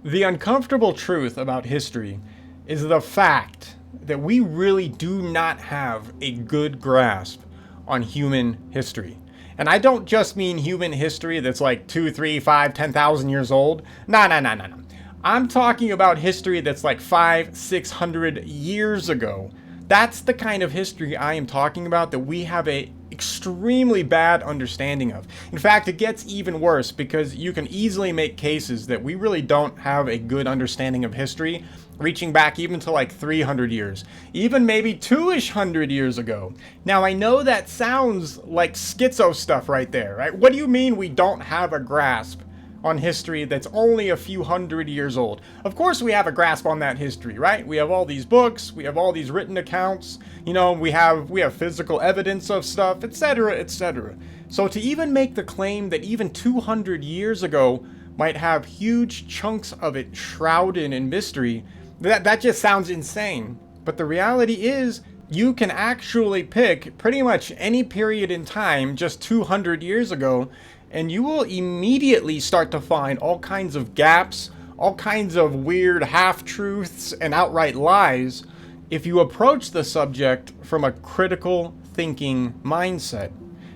The uncomfortable truth about history is the fact that we really do not have a good grasp on human history. And I don't just mean human history that's like 2, 3, 5, 10,000 years old. No, no, no, no, no. I'm talking about history that's like 5, 600 years ago. That's the kind of history I am talking about that we have a extremely bad understanding of. In fact, it gets even worse because you can easily make cases that we really don't have a good understanding of history, reaching back even to like 300 years, even maybe 200 years ago. Now, I know that sounds like schizo stuff right there, right? What do you mean we don't have a grasp on history that's only a few hundred years old? Of course we have a grasp on that history, right? We have all these books, we have all these written accounts, we have physical evidence of stuff, etc., etc. So to even make the claim that even 200 years ago might have huge chunks of it shrouded in mystery, that just sounds insane. But the reality is, you can actually pick pretty much any period in time just 200 years ago, and you will immediately start to find all kinds of gaps, all kinds of weird half-truths and outright lies if you approach the subject from a critical thinking mindset.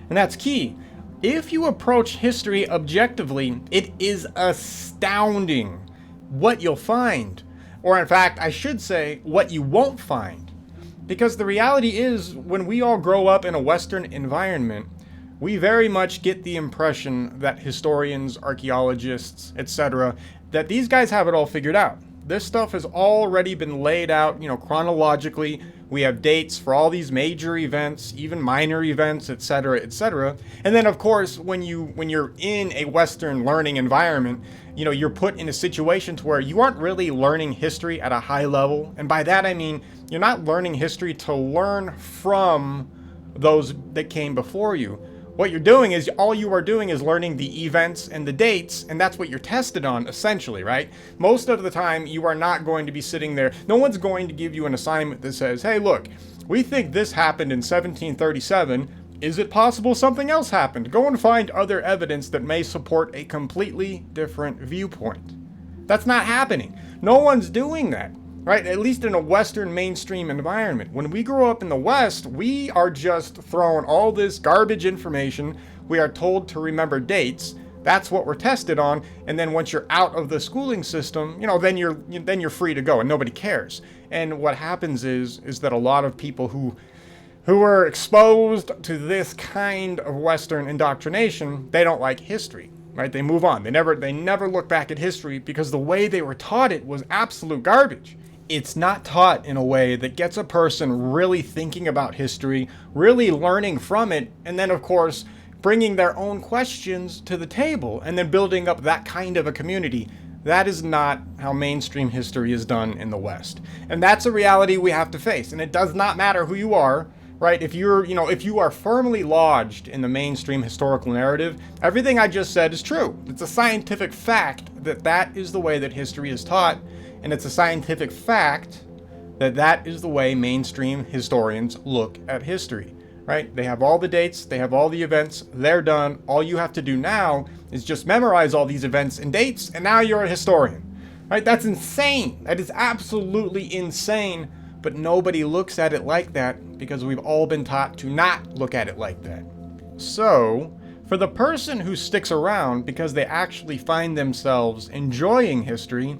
And that's key. If you approach history objectively, it is astounding what you'll find. Or in fact, I should say, what you won't find. Because the reality is, when we all grow up in a Western environment, we very much get the impression that historians, archaeologists, etc., that these guys have it all figured out. This stuff has already been laid out, chronologically. We have dates for all these major events, even minor events, etc., etc. And then, of course, when you're in a Western learning environment, you're put in a situation to where you aren't really learning history at a high level. And by that I mean, you're not learning history to learn from those that came before you. What you're doing is, all you are doing is learning the events and the dates, and that's what you're tested on, essentially, right? Most of the time, you are not going to be sitting there. No one's going to give you an assignment that says, hey, look, we think this happened in 1737. Is it possible something else happened? Go and find other evidence that may support a completely different viewpoint. That's not happening. No one's doing that. Right? At least in a Western mainstream environment. When we grow up in the West, we are just thrown all this garbage information. We are told to remember dates. That's what we're tested on. And then once you're out of the schooling system, then you're free to go and nobody cares. And what happens is that a lot of people who are exposed to this kind of Western indoctrination, they don't like history. Right? They move on. They never look back at history because the way they were taught it was absolute garbage. It's not taught in a way that gets a person really thinking about history, really learning from it, and then, of course, bringing their own questions to the table, and then building up that kind of a community. That is not how mainstream history is done in the West. And that's a reality we have to face. And it does not matter who you are, right? If you are firmly lodged in the mainstream historical narrative, everything I just said is true. It's a scientific fact that is the way that history is taught. And it's a scientific fact that is the way mainstream historians look at history, right? They have all the dates, they have all the events, they're done. All you have to do now is just memorize all these events and dates, and now you're a historian, right? That's insane. That is absolutely insane, but nobody looks at it like that because we've all been taught to not look at it like that. So, for the person who sticks around because they actually find themselves enjoying history,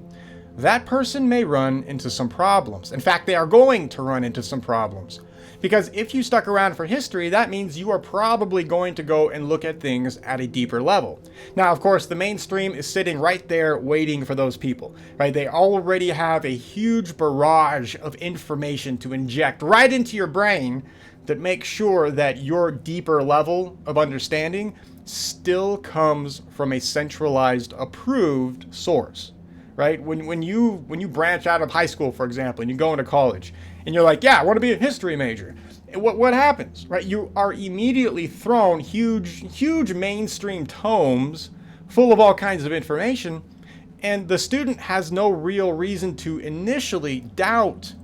that person may run into some problems. In fact, they are going to run into some problems. Because if you stuck around for history, that means you are probably going to go and look at things at a deeper level. Now, of course, the mainstream is sitting right there waiting for those people, right? They already have a huge barrage of information to inject right into your brain that makes sure that your deeper level of understanding still comes from a centralized, approved source. Right? When you branch out of high school, for example, and you go into college, and you're like, yeah, I want to be a history major. What happens? Right? You are immediately thrown huge mainstream tomes full of all kinds of information, and the student has no real reason to initially doubt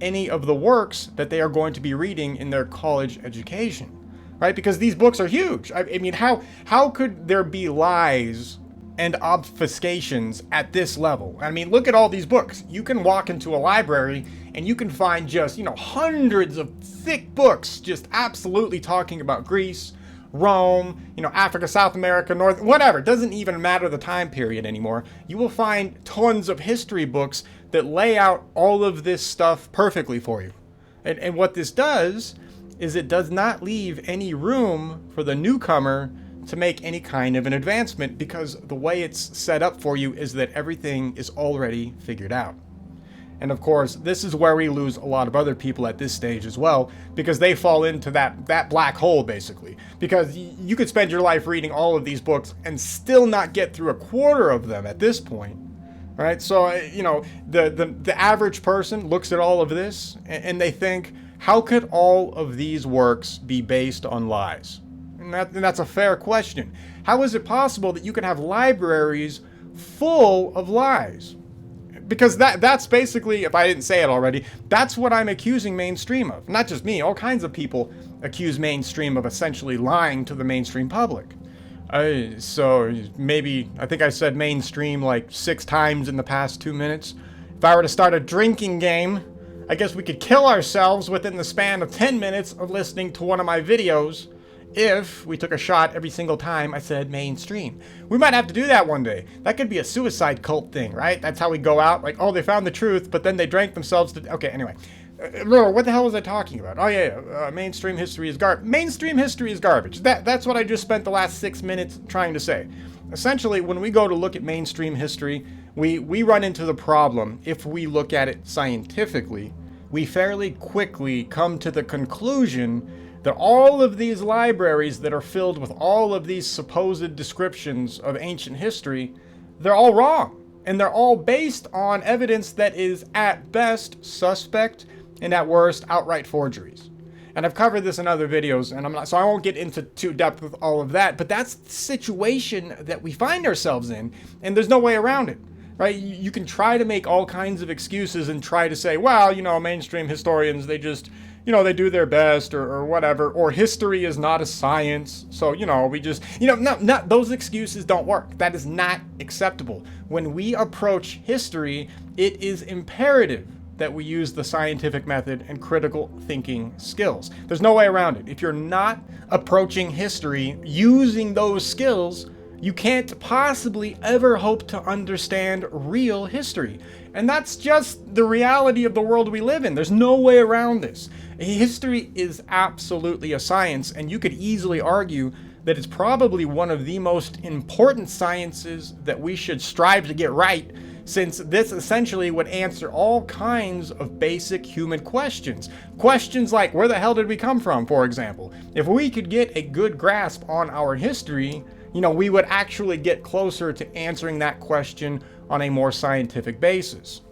any of the works that they are going to be reading in their college education. Right? Because these books are huge. I mean, how could there be lies and obfuscations at this level. I mean, look at all these books. You can walk into a library and you can find just, hundreds of thick books just absolutely talking about Greece, Rome, Africa, South America, North, whatever. It doesn't even matter the time period anymore. You will find tons of history books that lay out all of this stuff perfectly for you. And what this does is it does not leave any room for the newcomer to make any kind of an advancement, because the way it's set up for you is that everything is already figured out. And of course, this is where we lose a lot of other people at this stage as well, because they fall into that black hole, basically. Because you could spend your life reading all of these books and still not get through a quarter of them at this point. Right? So, the average person looks at all of this and they think, how could all of these works be based on lies? And that's a fair question. How is it possible that you can have libraries full of lies? Because that's basically, if I didn't say it already, that's what I'm accusing mainstream of. Not just me, all kinds of people accuse mainstream of essentially lying to the mainstream public. So maybe, I think I said mainstream like 6 times in the past 2 minutes. If I were to start a drinking game, I guess we could kill ourselves within the span of 10 minutes of listening to one of my videos if we took a shot every single time I said mainstream. We might have to do that one day. That could be a suicide cult thing, right? That's how we go out, like, oh, they found the truth, but then they drank themselves to... Okay, anyway. What the hell was I talking about? Oh, yeah, mainstream history is garbage. Mainstream history is garbage. That's what I just spent the last 6 minutes trying to say. Essentially, when we go to look at mainstream history, we run into the problem. If we look at it scientifically, we fairly quickly come to the conclusion that all of these libraries that are filled with all of these supposed descriptions of ancient history, they're all wrong. And they're all based on evidence that is at best suspect and at worst outright forgeries. And I've covered this in other videos, and so I won't get into too depth with all of that, but that's the situation that we find ourselves in, and there's no way around it. Right? You can try to make all kinds of excuses and try to say, well, mainstream historians, they just, they do their best or whatever, or history is not a science. So, we just, no, those excuses don't work. That is not acceptable. When we approach history, it is imperative that we use the scientific method and critical thinking skills. There's no way around it. If you're not approaching history using those skills, you can't possibly ever hope to understand real history. And that's just the reality of the world we live in. There's no way around this. History is absolutely a science, and you could easily argue that it's probably one of the most important sciences that we should strive to get right, since this essentially would answer all kinds of basic human questions. Questions like, where the hell did we come from, for example? If we could get a good grasp on our history, we would actually get closer to answering that question on a more scientific basis.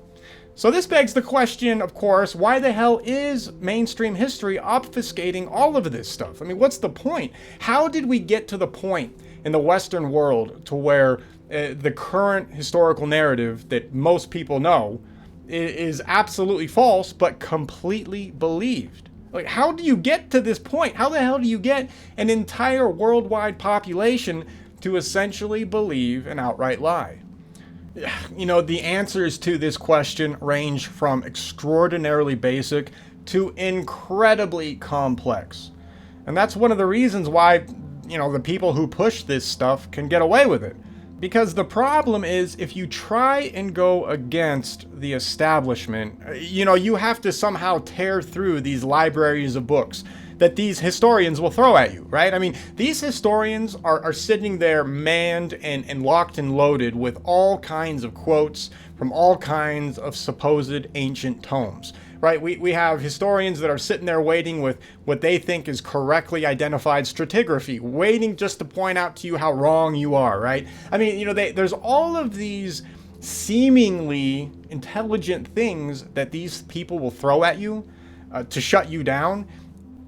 So this begs the question, of course, why the hell is mainstream history obfuscating all of this stuff? I mean, what's the point? How did we get to the point in the Western world to where the current historical narrative that most people know is absolutely false, but completely believed? Like, how do you get to this point? How the hell do you get an entire worldwide population to essentially believe an outright lie? The answers to this question range from extraordinarily basic to incredibly complex. And that's one of the reasons why, the people who push this stuff can get away with it. Because the problem is, if you try and go against the establishment, you have to somehow tear through these libraries of books that these historians will throw at you, right? I mean, these historians are sitting there manned and locked and loaded with all kinds of quotes from all kinds of supposed ancient tomes, right? We have historians that are sitting there waiting with what they think is correctly identified stratigraphy, waiting just to point out to you how wrong you are, right? I mean, there's all of these seemingly intelligent things that these people will throw at you to shut you down.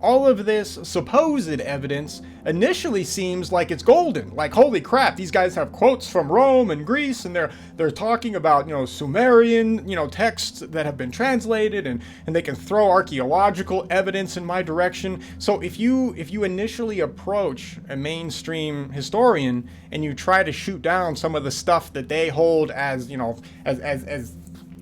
all of this supposed evidence initially seems like it's golden. Like, holy crap, these guys have quotes from Rome and Greece, and they're talking about, Sumerian, texts that have been translated, and they can throw archaeological evidence in my direction. So if you initially approach a mainstream historian and you try to shoot down some of the stuff that they hold as, as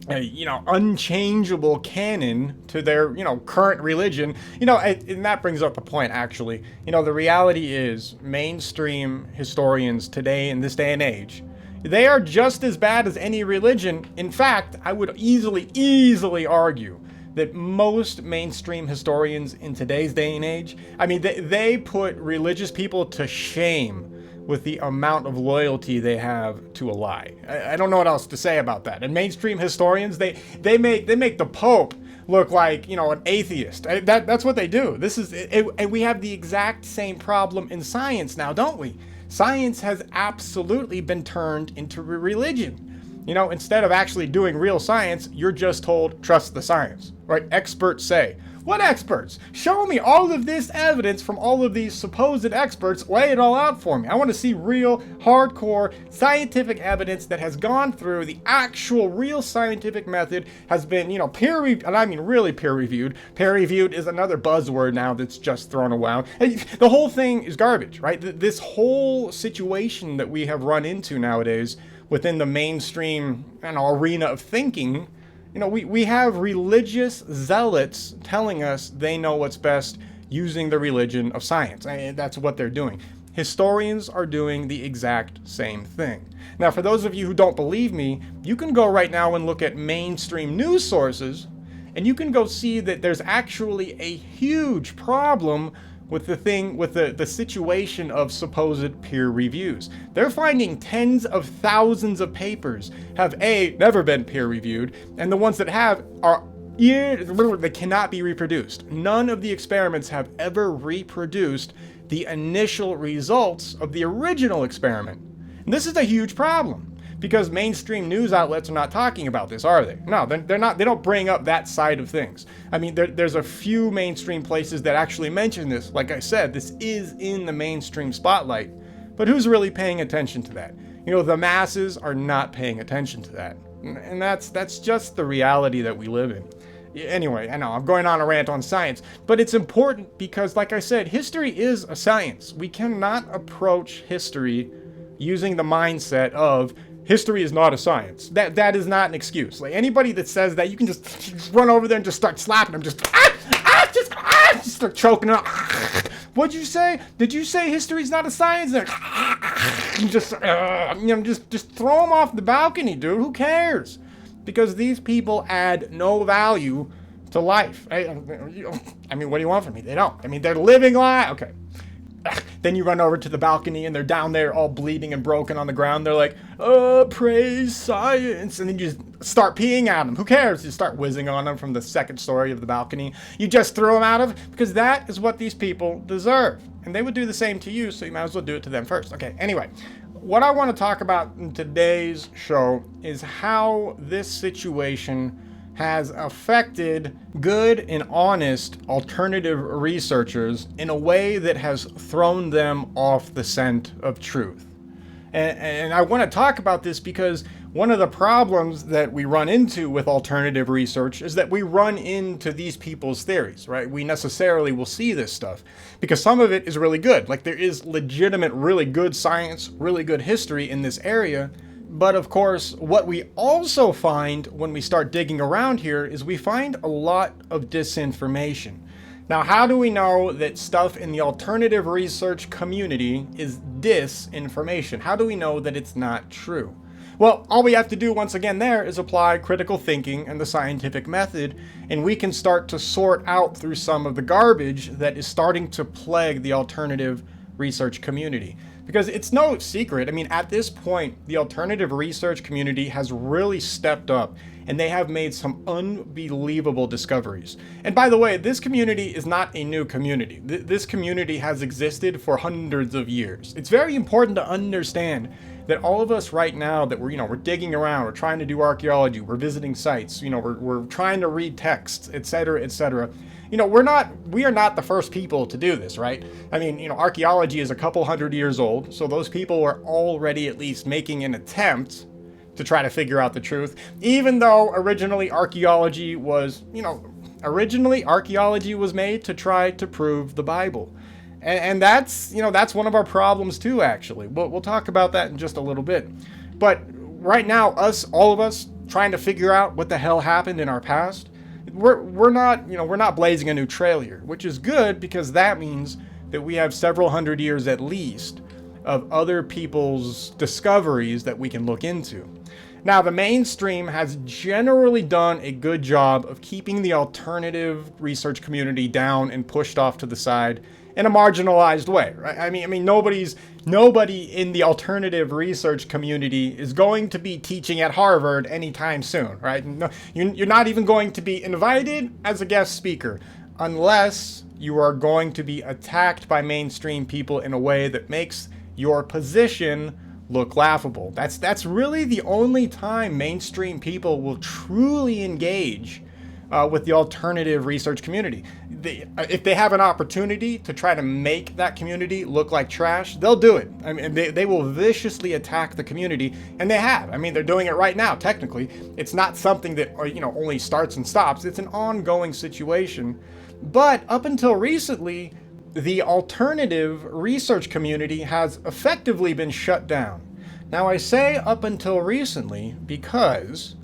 unchangeable canon to their, current religion, and that brings up a point, actually. The reality is mainstream historians today, in this day and age, they are just as bad as any religion. In fact, I would easily argue that most mainstream historians in today's day and age, they put religious people to shame with the amount of loyalty they have to a lie. I don't know what else to say about that. And mainstream historians, they make the Pope look like, an atheist. That's what they do. And we have the exact same problem in science now, don't we? Science has absolutely been turned into a religion. Instead of actually doing real science, you're just told, trust the science, right? Experts say. What experts? Show me all of this evidence from all of these supposed experts. Lay it all out for me. I want to see real, hardcore, scientific evidence that has gone through the actual real scientific method, has been, peer-reviewed, and I mean really peer-reviewed. Peer-reviewed is another buzzword now that's just thrown around. The whole thing is garbage, right? This whole situation that we have run into nowadays within the mainstream arena of thinking, we have religious zealots telling us they know what's best using the religion of science. That's what they're doing. Historians are doing the exact same thing. Now, for those of you who don't believe me, you can go right now and look at mainstream news sources, and you can go see that there's actually a huge problem with the situation of supposed peer reviews. They're finding tens of thousands of papers have never been peer reviewed, and the ones that have they cannot be reproduced. None of the experiments have ever reproduced the initial results of the original experiment. And this is a huge problem, because mainstream news outlets are not talking about this, are they? No, they're not. They don't bring up that side of things. There's a few mainstream places that actually mention this. Like I said, this is in the mainstream spotlight, but who's really paying attention to that? The masses are not paying attention to that, and that's just the reality that we live in. Anyway, I know I'm going on a rant on science, but it's important because, like I said, history is a science. We cannot approach history using the mindset of history is not a science. That is not an excuse. Like, anybody that says that, you can just run over there and just start slapping them. Just start choking them. What'd you say? Did you say history is not a science? Just throw them off the balcony, dude. Who cares? Because these people add no value to life. What do you want from me? They don't. They're living life. Okay. Then you run over to the balcony and they're down there all bleeding and broken on the ground. They're like, praise science. And then you just start peeing at them. Who cares? You start whizzing on them from the second story of the balcony. You just throw them out of, because that is what these people deserve. And they would do the same to you, so you might as well do it to them first. Okay, anyway, what I want to talk about in today's show is how this situation has affected good and honest alternative researchers in a way that has thrown them off the scent of truth. And I want to talk about this because one of the problems that we run into with alternative research is that we run into these people's theories, right? We necessarily will see this stuff because some of it is really good. Like, there is legitimate, really good science, really good history in this area. But of course, what we also find when we start digging around here is we find a lot of disinformation. Now, how do we know that stuff in the alternative research community is disinformation? How do we know that it's not true? Well, all we have to do once again there is apply critical thinking and the scientific method, and we can start to sort out through some of the garbage that is starting to plague the alternative research community. Because it's no secret, at this point, the alternative research community has really stepped up, and they have made some unbelievable discoveries. And by the way, this community is not a new community. This community has existed for hundreds of years. It's very important to understand that all of us right now that we're digging around, we're trying to do archaeology, we're visiting sites, we're trying to read texts, etc., etc. We are not the first people to do this, right? I mean, archaeology is a couple hundred years old, so those people were already at least making an attempt to try to figure out the truth, even though originally archaeology was made to try to prove the Bible. And that's one of our problems too, actually. We'll talk about that in just a little bit. But right now, all of us trying to figure out what the hell happened in our past, we're not blazing a new trail here, which is good because that means that we have several hundred years at least of other people's discoveries that we can look into. Now, the mainstream has generally done a good job of keeping the alternative research community down and pushed off to the side in a marginalized way, right? I mean, nobody in the alternative research community is going to be teaching at Harvard anytime soon, right? No, you're not even going to be invited as a guest speaker unless you are going to be attacked by mainstream people in a way that makes your position look laughable. That's really the only time mainstream people will truly engage with the alternative research community. If they have an opportunity to try to make that community look like trash, they'll do it. I mean, they will viciously attack the community, and they have. I mean, they're doing it right now, technically. It's not something that only starts and stops. It's an ongoing situation. But up until recently, the alternative research community has effectively been shut down. Now, I say up until recently because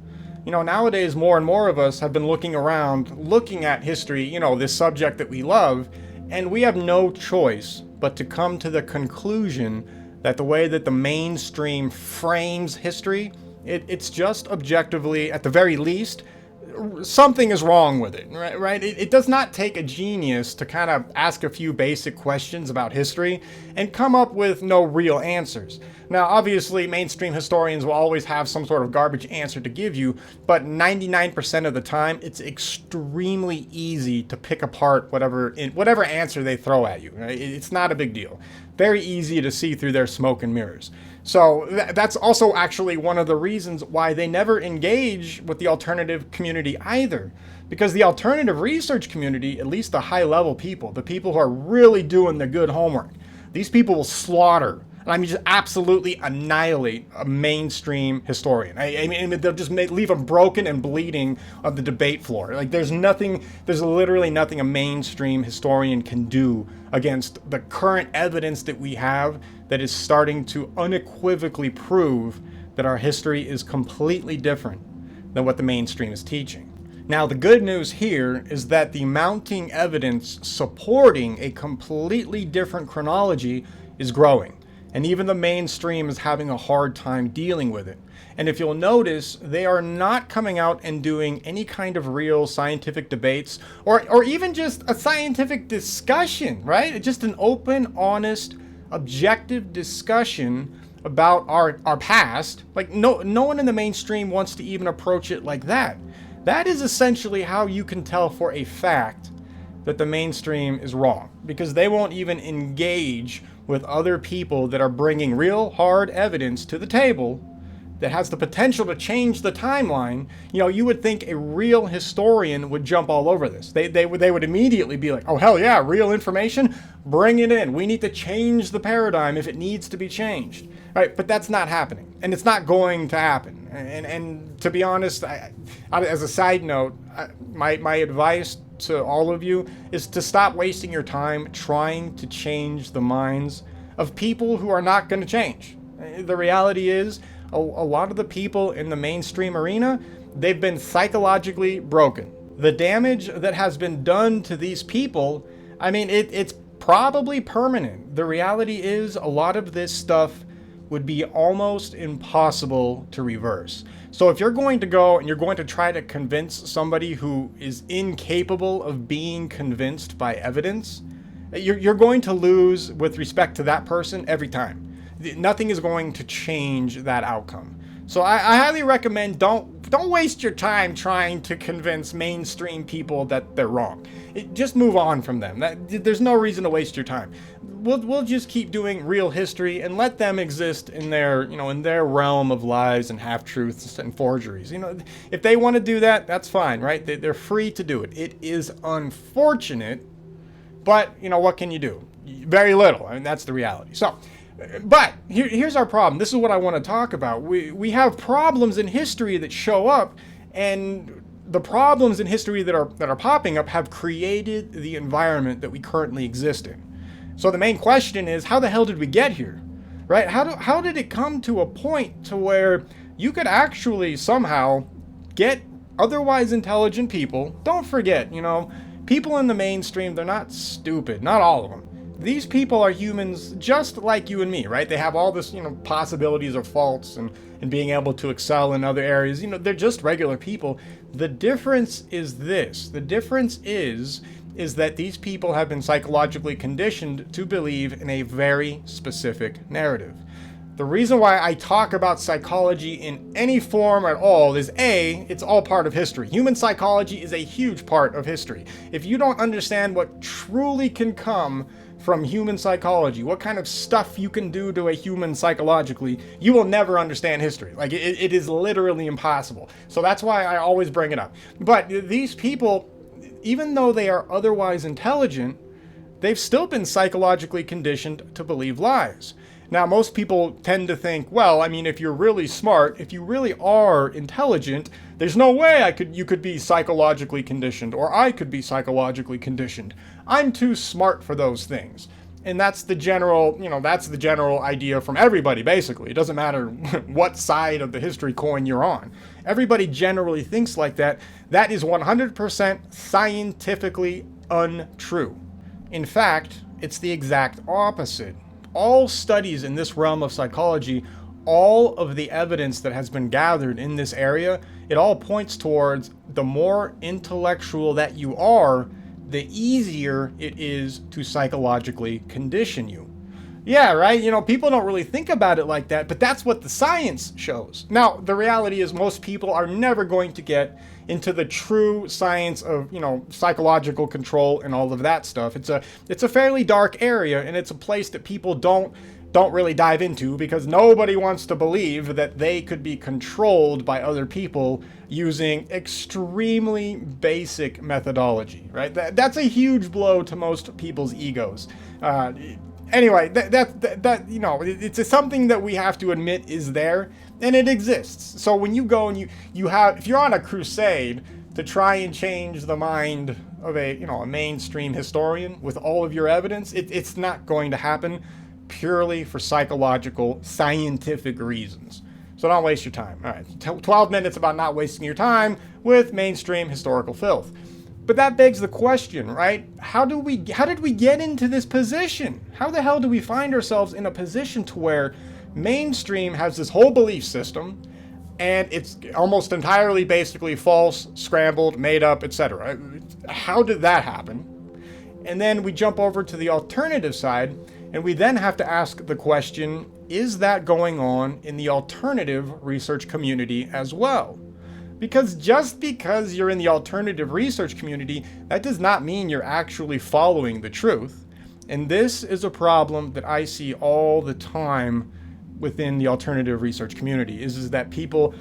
nowadays more and more of us have been looking around, looking at history, this subject that we love, and we have no choice but to come to the conclusion that the way that the mainstream frames history, it's just objectively, at the very least, something is wrong with it, right? It does not take a genius to kind of ask a few basic questions about history and come up with no real answers. Now, obviously, mainstream historians will always have some sort of garbage answer to give you, but 99% of the time, it's extremely easy to pick apart whatever answer they throw at you. Right? It's not a big deal. Very easy to see through their smoke and mirrors. So that's also actually one of the reasons why they never engage with the alternative community either. Because the alternative research community, at least the high-level people, the people who are really doing the good homework, these people will slaughter, I mean, just absolutely annihilate a mainstream historian. I mean, they'll just leave them broken and bleeding on the debate floor. Like, there's literally nothing a mainstream historian can do against the current evidence that we have that is starting to unequivocally prove that our history is completely different than what the mainstream is teaching. Now, the good news here is that the mounting evidence supporting a completely different chronology is growing. And even the mainstream is having a hard time dealing with it. And if you'll notice, they are not coming out and doing any kind of real scientific debates or even just a scientific discussion, right? Just an open, honest, objective discussion about our past. Like, no one in the mainstream wants to even approach it like that. That is essentially how you can tell for a fact that the mainstream is wrong, because they won't even engage with other people that are bringing real hard evidence to the table that has the potential to change the timeline. You would think a real historian would jump all over this. They would immediately be like, oh, hell yeah, real information? Bring it in. We need to change the paradigm if it needs to be changed. Right? But that's not happening, and it's not going to happen. And to be honest, as a side note, my advice to all of you is to stop wasting your time trying to change the minds of people who are not going to change. The reality is, a lot of the people in the mainstream arena, they've been psychologically broken. The damage that has been done to these people, I mean, it's probably permanent. The reality is, a lot of this stuff would be almost impossible to reverse. So if you're going to go and you're going to try to convince somebody who is incapable of being convinced by evidence, you're going to lose with respect to that person every time. Nothing is going to change that outcome. So I highly recommend don't don't waste your time trying to convince mainstream people that they're wrong. Just move on from them. There's no reason to waste your time. We'll just keep doing real history and let them exist in their, in their realm of lies and half-truths and forgeries. If they want to do that, that's fine, right? They're free to do it. It is unfortunate, but, what can you do? Very little. I mean, that's the reality. So, but here's our problem. This is what I want to talk about. We have problems in history that show up, and the problems in history that are popping up have created the environment that we currently exist in. So the main question is, how the hell did we get here? Right? How did it come to a point to where you could actually somehow get otherwise intelligent people? Don't forget, people in the mainstream, they're not stupid. Not all of them. These people are humans just like you and me, right? They have all this, possibilities of faults and being able to excel in other areas. They're just regular people. The difference is this. The difference is that these people have been psychologically conditioned to believe in a very specific narrative. The reason why I talk about psychology in any form at all is A, it's all part of history. Human psychology is a huge part of history. If you don't understand what truly can come from human psychology, what kind of stuff you can do to a human psychologically, you will never understand history. Like, it is literally impossible. So that's why I always bring it up. But these people, even though they are otherwise intelligent, they've still been psychologically conditioned to believe lies. Now, most people tend to think, well, I mean, if you're really smart, if you really are intelligent, there's no way you could be psychologically conditioned, or I could be psychologically conditioned. I'm too smart for those things. And that's the general, that's the general idea from everybody, basically. It doesn't matter what side of the history coin you're on. Everybody generally thinks like that. That is 100% scientifically untrue. In fact, it's the exact opposite. All studies in this realm of psychology, all of the evidence that has been gathered in this area, it all points towards the more intellectual that you are, the easier it is to psychologically condition you. Yeah, right? People don't really think about it like that, but that's what the science shows. Now, the reality is most people are never going to get into the true science of, psychological control and all of that stuff. It's a fairly dark area, and it's a place that people don't really dive into because nobody wants to believe that they could be controlled by other people using extremely basic methodology, right? That's a huge blow to most people's egos. Anyway, it's something that we have to admit is there, and it exists. So when you go and if you're on a crusade to try and change the mind of a mainstream historian with all of your evidence, it's not going to happen purely for psychological, scientific reasons. So don't waste your time. All right, 12 minutes about not wasting your time with mainstream historical filth. But that begs the question, right? How did we get into this position? How the hell do we find ourselves in a position to where mainstream has this whole belief system and it's almost entirely basically false, scrambled, made up, etc.? How did that happen? And then we jump over to the alternative side, and we then have to ask the question, is that going on in the alternative research community as well? Because just because you're in the alternative research community, that does not mean you're actually following the truth. And this is a problem that I see all the time within the alternative research community, is that people,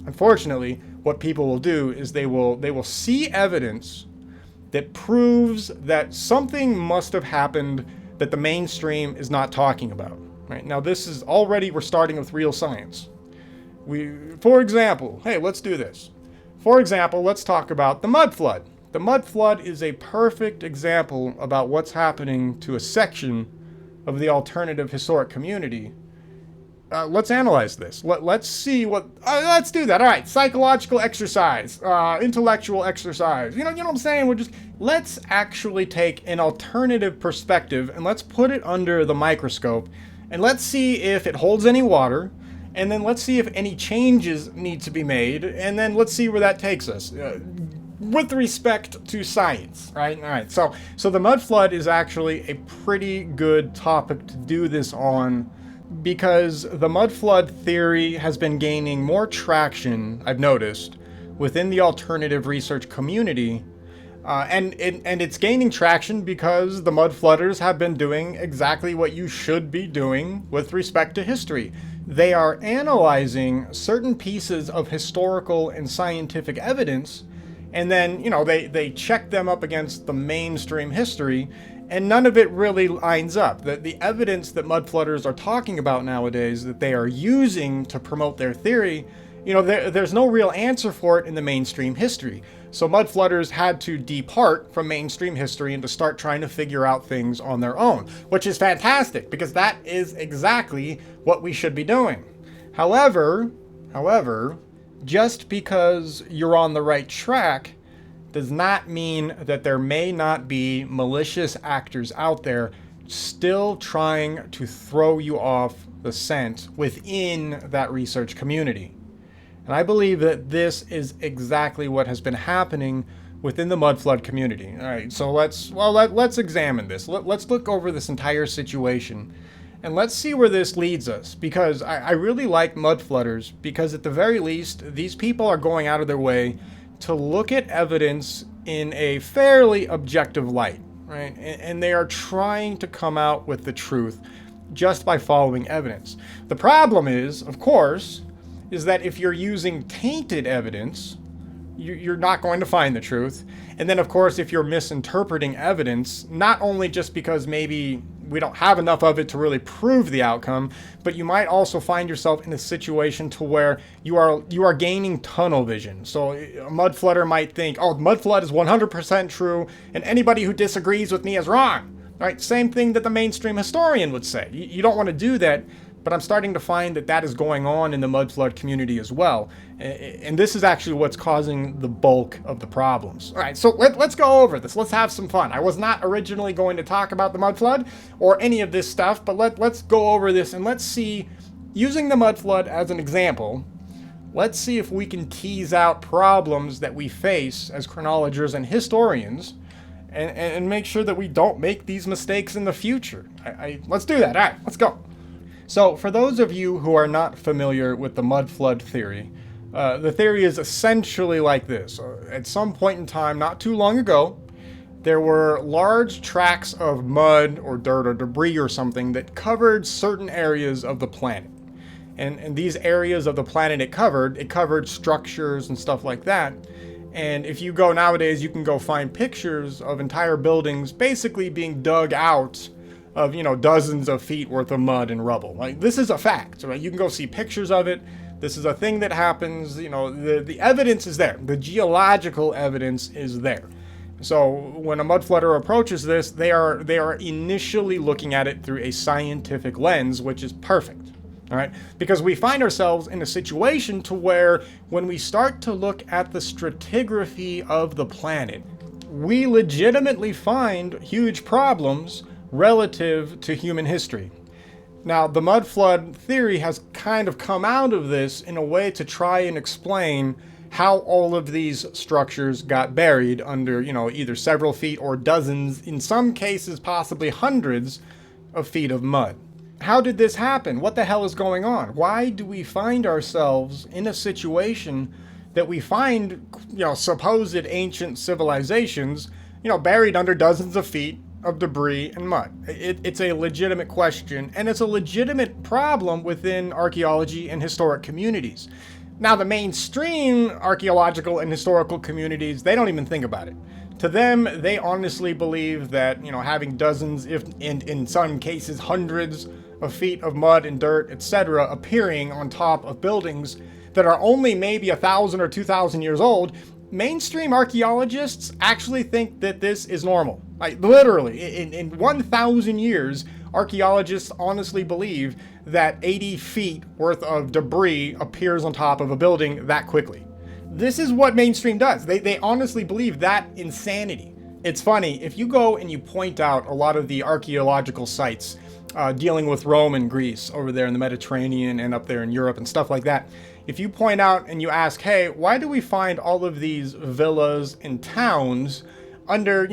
unfortunately, what people will do is they will see evidence that proves that something must have happened that the mainstream is not talking about. Right? Now, this is already, we're starting with real science. For example, hey, let's do this. For example, let's talk about the mud flood. The mud flood is a perfect example about what's happening to a section of the alternative historic community. Let's analyze this. Let's see what. Let's do that. All right, psychological exercise, intellectual exercise. You know what I'm saying? Let's actually take an alternative perspective and let's put it under the microscope, and let's see if it holds any water. And then let's see if any changes need to be made, and then let's see where that takes us with respect to science, right? All right, so the mud flood is actually a pretty good topic to do this on because the mud flood theory has been gaining more traction, I've noticed, within the alternative research community. And it's gaining traction because the mud flooders have been doing exactly what you should be doing with respect to history. They are analyzing certain pieces of historical and scientific evidence, and then, they check them up against the mainstream history, and none of it really lines up. The evidence that mud flooders are talking about nowadays that they are using to promote their theory, there's no real answer for it in the mainstream history. So mud flooders had to depart from mainstream history and to start trying to figure out things on their own, which is fantastic because that is exactly what we should be doing. However, just because you're on the right track does not mean that there may not be malicious actors out there still trying to throw you off the scent within that research community. And I believe that this is exactly what has been happening within the mud flood community. All right, so let's examine this. Let's look over this entire situation and let's see where this leads us, because I really like mud flooders because at the very least, these people are going out of their way to look at evidence in a fairly objective light, right? And they are trying to come out with the truth just by following evidence. The problem is, of course, is that if you're using tainted evidence, you're not going to find the truth. And then, of course, if you're misinterpreting evidence, not only just because maybe we don't have enough of it to really prove the outcome, but you might also find yourself in a situation to where you are gaining tunnel vision. So a mud flooder might think, oh, mud flood is 100% true, and anybody who disagrees with me is wrong. Right? Same thing that the mainstream historian would say. You don't want to do that. But I'm starting to find that is going on in the mud flood community as well. And this is actually what's causing the bulk of the problems. All right, so let's go over this. Let's have some fun. I was not originally going to talk about the mud flood or any of this stuff, but let's go over this and let's see, using the mud flood as an example, let's see if we can tease out problems that we face as chronologers and historians and make sure that we don't make these mistakes in the future. Let's do that. All right, let's go. So, for those of you who are not familiar with the mud flood theory, the theory is essentially like this. At some point in time, not too long ago, there were large tracts of mud or dirt or debris or something that covered certain areas of the planet. And these areas of the planet it covered structures and stuff like that. And if you go nowadays, you can go find pictures of entire buildings basically being dug out of, dozens of feet worth of mud and rubble. Like, this is a fact, right? You can go see pictures of it. This is a thing that happens. The evidence is there. The geological evidence is there. So when a mud flooder approaches this, they are initially looking at it through a scientific lens, which is perfect. All right, because we find ourselves in a situation to where when we start to look at the stratigraphy of the planet, we legitimately find huge problems relative to human history. Now, the mud flood theory has kind of come out of this in a way to try and explain how all of these structures got buried under, either several feet or dozens, in some cases possibly hundreds of feet of mud. How did this happen? What the hell is going on? Why do we find ourselves in a situation that we find, supposed ancient civilizations, buried under dozens of feet of debris and mud? It's a legitimate question, and it's a legitimate problem within archaeology and historic communities. Now, the mainstream archaeological and historical communities, they don't even think about it. To them, they honestly believe that, having dozens, if in some cases hundreds of feet of mud and dirt, etc., appearing on top of buildings that are only maybe 1,000 or 2,000 years old, mainstream archaeologists actually think that this is normal. Like, literally, in 1,000 years, archaeologists honestly believe that 80 feet worth of debris appears on top of a building that quickly. This is what mainstream does. They honestly believe that insanity. It's funny, if you go and you point out a lot of the archaeological sites dealing with Rome and Greece over there in the Mediterranean and up there in Europe and stuff like that, if you point out and you ask, hey, why do we find all of these villas and towns under,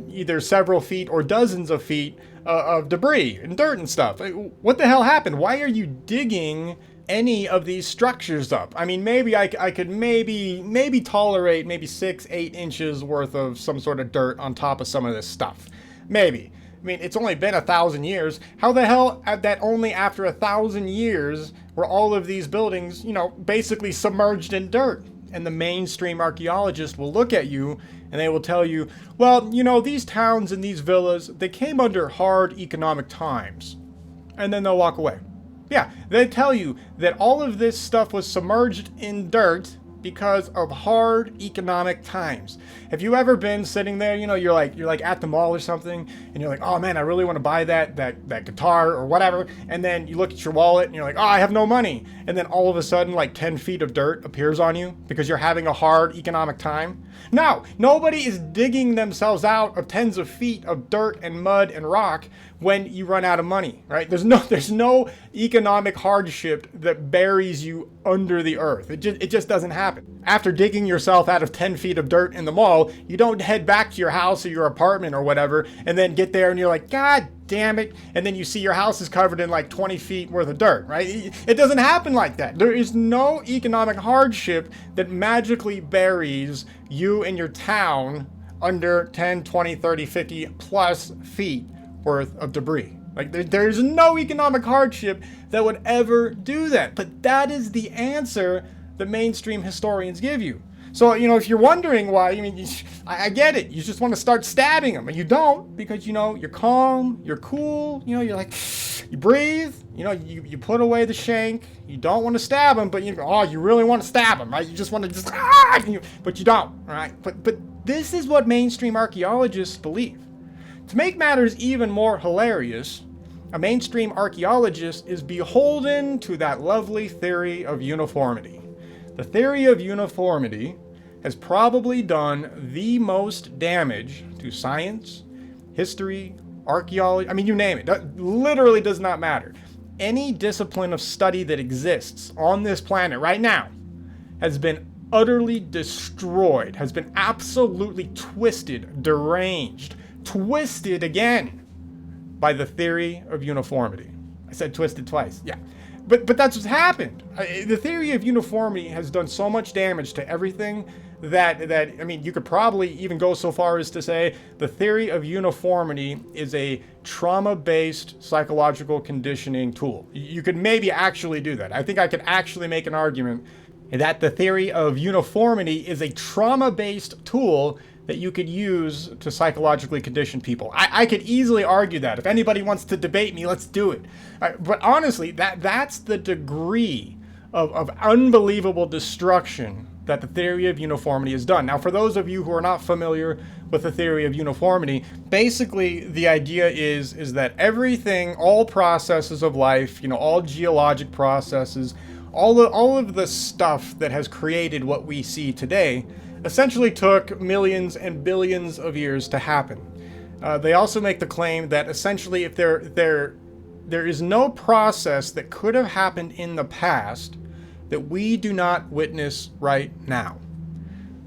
either several feet or dozens of feet of debris and dirt and stuff. What the hell happened? Why are you digging any of these structures up? I mean, maybe I could maybe tolerate maybe 6-8 inches worth of some sort of dirt on top of some of this stuff. Maybe. I mean, it's only been 1,000 years. How the hell that only after 1,000 years were all of these buildings, basically submerged in dirt? And the mainstream archaeologist will look at you and they will tell you, well, these towns and these villas, they came under hard economic times. And then they'll walk away. Yeah, they tell you that all of this stuff was submerged in dirt because of hard economic times. Have you ever been sitting there, you're like at the mall or something, and you're like, oh man, I really want to buy that guitar or whatever, and then you look at your wallet and you're like, oh, I have no money, and then all of a sudden like 10 feet of dirt appears on you because you're having a hard economic time? No, nobody is digging themselves out of tens of feet of dirt and mud and rock when you run out of money, right? There's no economic hardship that buries you under the earth. It just doesn't happen. After digging yourself out of 10 feet of dirt in the mall, you don't head back to your house or your apartment or whatever and then get there and you're like, God damn it. And then you see your house is covered in like 20 feet worth of dirt, right? It doesn't happen like that. There is no economic hardship that magically buries you and your town under 10, 20, 30, 50 plus feet worth of debris. Like there's no economic hardship that would ever do that. But that is the answer that mainstream historians give you. So, if you're wondering why, I get it. You just want to start stabbing them, and you don't, because, you're calm, you're cool, you're like, you breathe, you put away the shank, you don't want to stab them, but you really want to stab them, right? You just want to but you don't, right? But this is what mainstream archaeologists believe. To make matters even more hilarious, a mainstream archaeologist is beholden to that lovely theory of uniformity. The theory of uniformity has probably done the most damage to science, history, archaeology, you name it. That literally does not matter. Any discipline of study that exists on this planet right now has been utterly destroyed, has been absolutely twisted, deranged, twisted again by the theory of uniformity. I said twisted twice, yeah. But that's what's happened. The theory of uniformity has done so much damage to everything that you could probably even go so far as to say the theory of uniformity is a trauma-based psychological conditioning tool. You could maybe actually do that. I think I could actually make an argument that the theory of uniformity is a trauma-based tool that you could use to psychologically condition people. I could easily argue that. If anybody wants to debate me, let's do it. But honestly, that's the degree of unbelievable destruction that the theory of uniformity has done. Now, for those of you who are not familiar with the theory of uniformity, basically the idea is that everything, all processes of life, all geologic processes, all of the stuff that has created what we see today, essentially took millions and billions of years to happen. They also make the claim that essentially if there is no process that could have happened in the past that we do not witness right now.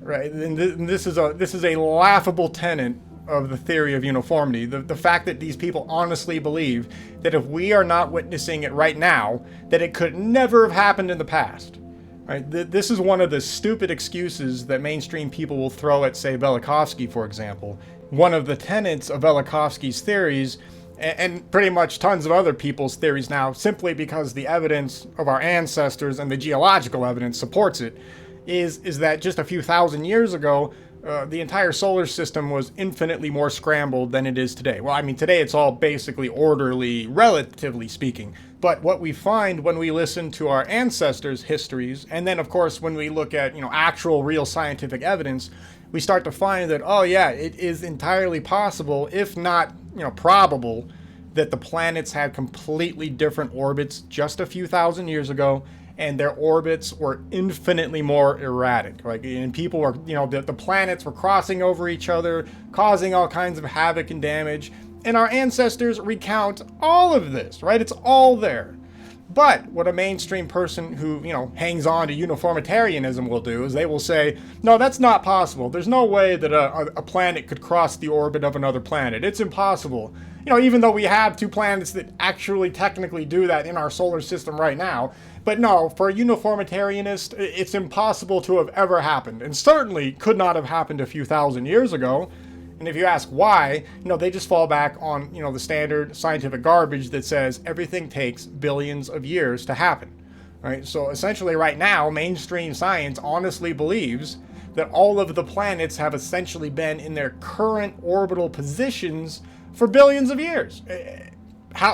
Right? And this is a laughable tenet of the theory of uniformity. The fact that these people honestly believe that if we are not witnessing it right now, that it could never have happened in the past. Right? This is one of the stupid excuses that mainstream people will throw at, say, Velikovsky, for example. One of the tenets of Velikovsky's theories, and pretty much tons of other people's theories now, simply because the evidence of our ancestors and the geological evidence supports it, is that just a few thousand years ago, the entire solar system was infinitely more scrambled than it is today. Well, today it's all basically orderly, relatively speaking. But what we find when we listen to our ancestors' histories, and then of course when we look at actual real scientific evidence, we start to find that, oh yeah, it is entirely possible, if not probable, that the planets had completely different orbits just a few thousand years ago, and their orbits were infinitely more erratic. And people were, the planets were crossing over each other, causing all kinds of havoc and damage. And our ancestors recount all of this, right? It's all there. But what a mainstream person who, hangs on to uniformitarianism will do is they will say, no, that's not possible. There's no way that a planet could cross the orbit of another planet. It's impossible. Even though we have two planets that actually technically do that in our solar system right now. But no, for a uniformitarianist, it's impossible to have ever happened, and certainly could not have happened a few thousand years ago. And if you ask why, they just fall back on, the standard scientific garbage that says everything takes billions of years to happen, right? So essentially right now, mainstream science honestly believes that all of the planets have essentially been in their current orbital positions for billions of years.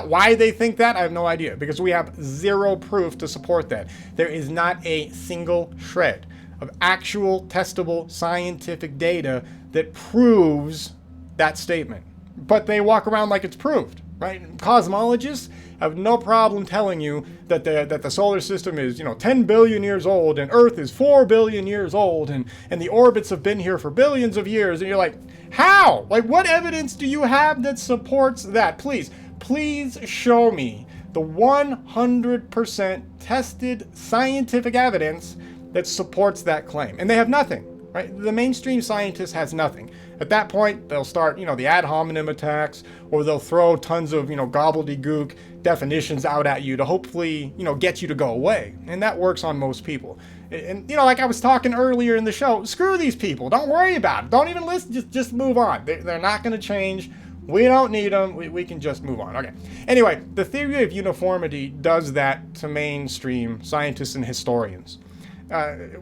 Why they think that, I have no idea, because we have zero proof to support that. There is not a single shred of actual testable scientific data that proves that statement. But they walk around like it's proved, right? Cosmologists have no problem telling you that the solar system is, 10 billion years old and Earth is 4 billion years old and the orbits have been here for billions of years. And you're like, how? Like, what evidence do you have that supports that? Please show me the 100% tested scientific evidence that supports that claim. And they have nothing, right? The mainstream scientist has nothing. At that point, they'll start, the ad hominem attacks, or they'll throw tons of, gobbledygook definitions out at you to hopefully, get you to go away. And that works on most people. And, like I was talking earlier in the show, screw these people. Don't worry about it. Don't even listen. Just move on. They're not going to change. We don't need them. We can just move on. Okay. Anyway, the theory of uniformity does that to mainstream scientists and historians.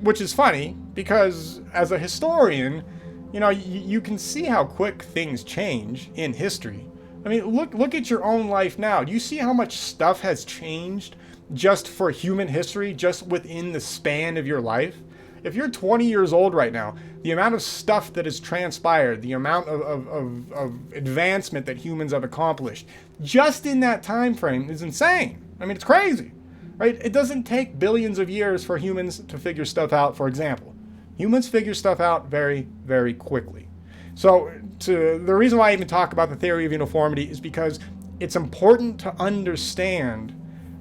Which is funny because as a historian, you can see how quick things change in history. I mean, look at your own life now. Do you see how much stuff has changed just for human history, just within the span of your life? If you're 20 years old right now, the amount of stuff that has transpired, the amount of advancement that humans have accomplished, just in that time frame is insane. I mean, it's crazy. Right? It doesn't take billions of years for humans to figure stuff out, for example. Humans figure stuff out very, very quickly. So the reason why I even talk about the theory of uniformity is because it's important to understand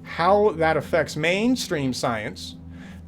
how that affects mainstream science,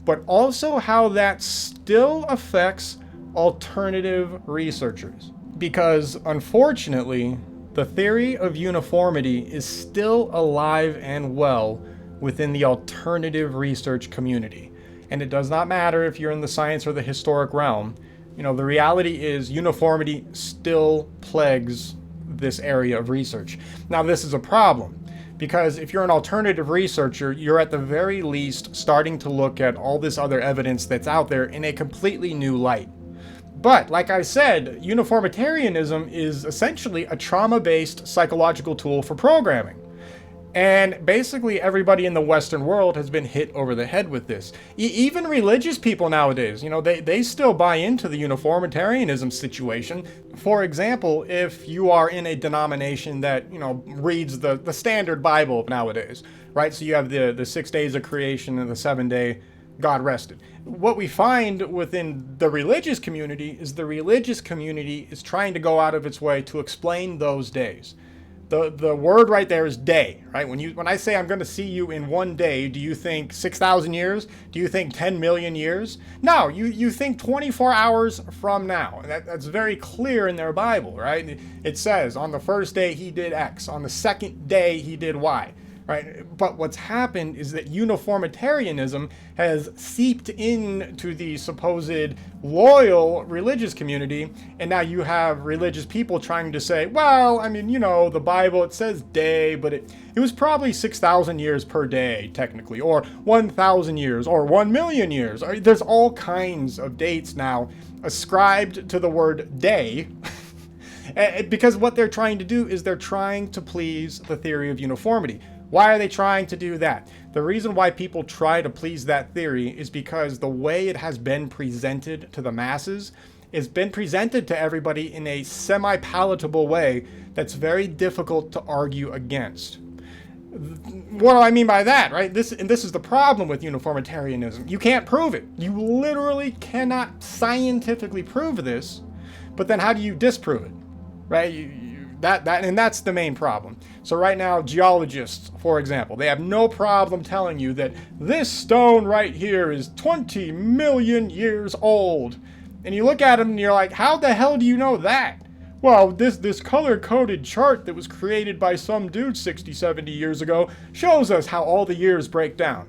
but also how that still affects alternative researchers. Because unfortunately, the theory of uniformity is still alive and well within the alternative research community. And it does not matter if you're in the science or the historic realm. The reality is uniformity still plagues this area of research. Now, this is a problem because if you're an alternative researcher, you're at the very least starting to look at all this other evidence that's out there in a completely new light. But like I said, uniformitarianism is essentially a trauma-based psychological tool for programming. And basically everybody in the Western world has been hit over the head with this. Even religious people nowadays, they still buy into the uniformitarianism situation. For example, if you are in a denomination that, reads the standard Bible nowadays, right? So you have the 6 days of creation and the 7-day God rested. What we find within the religious community is the religious community is trying to go out of its way to explain those days. The word right there is day, right? When I say I'm going to see you in one day, do you think 6,000 years? Do you think 10 million years? No, you think 24 hours from now. That's very clear in their Bible, right? It says on the first day he did X, on the second day he did Y. Right? But what's happened is that uniformitarianism has seeped into the supposed loyal religious community, and now you have religious people trying to say, well, I mean, the Bible, it says day, but it was probably 6,000 years per day, technically, or 1,000 years, or 1 million years. There's all kinds of dates now ascribed to the word day, because what they're trying to do is they're trying to please the theory of uniformity. Why are they trying to do that? The reason why people try to please that theory is because the way it has been presented to the masses is been presented to everybody in a semi-palatable way that's very difficult to argue against. What do I mean by that, right? This is the problem with uniformitarianism. You can't prove it. You literally cannot scientifically prove this, but then how do you disprove it, right? And that's the main problem. So right now, geologists, for example, they have no problem telling you that this stone right here is 20 million years old. And you look at them and you're like, how the hell do you know that? Well, this color-coded chart that was created by some dude 60, 70 years ago shows us how all the years break down.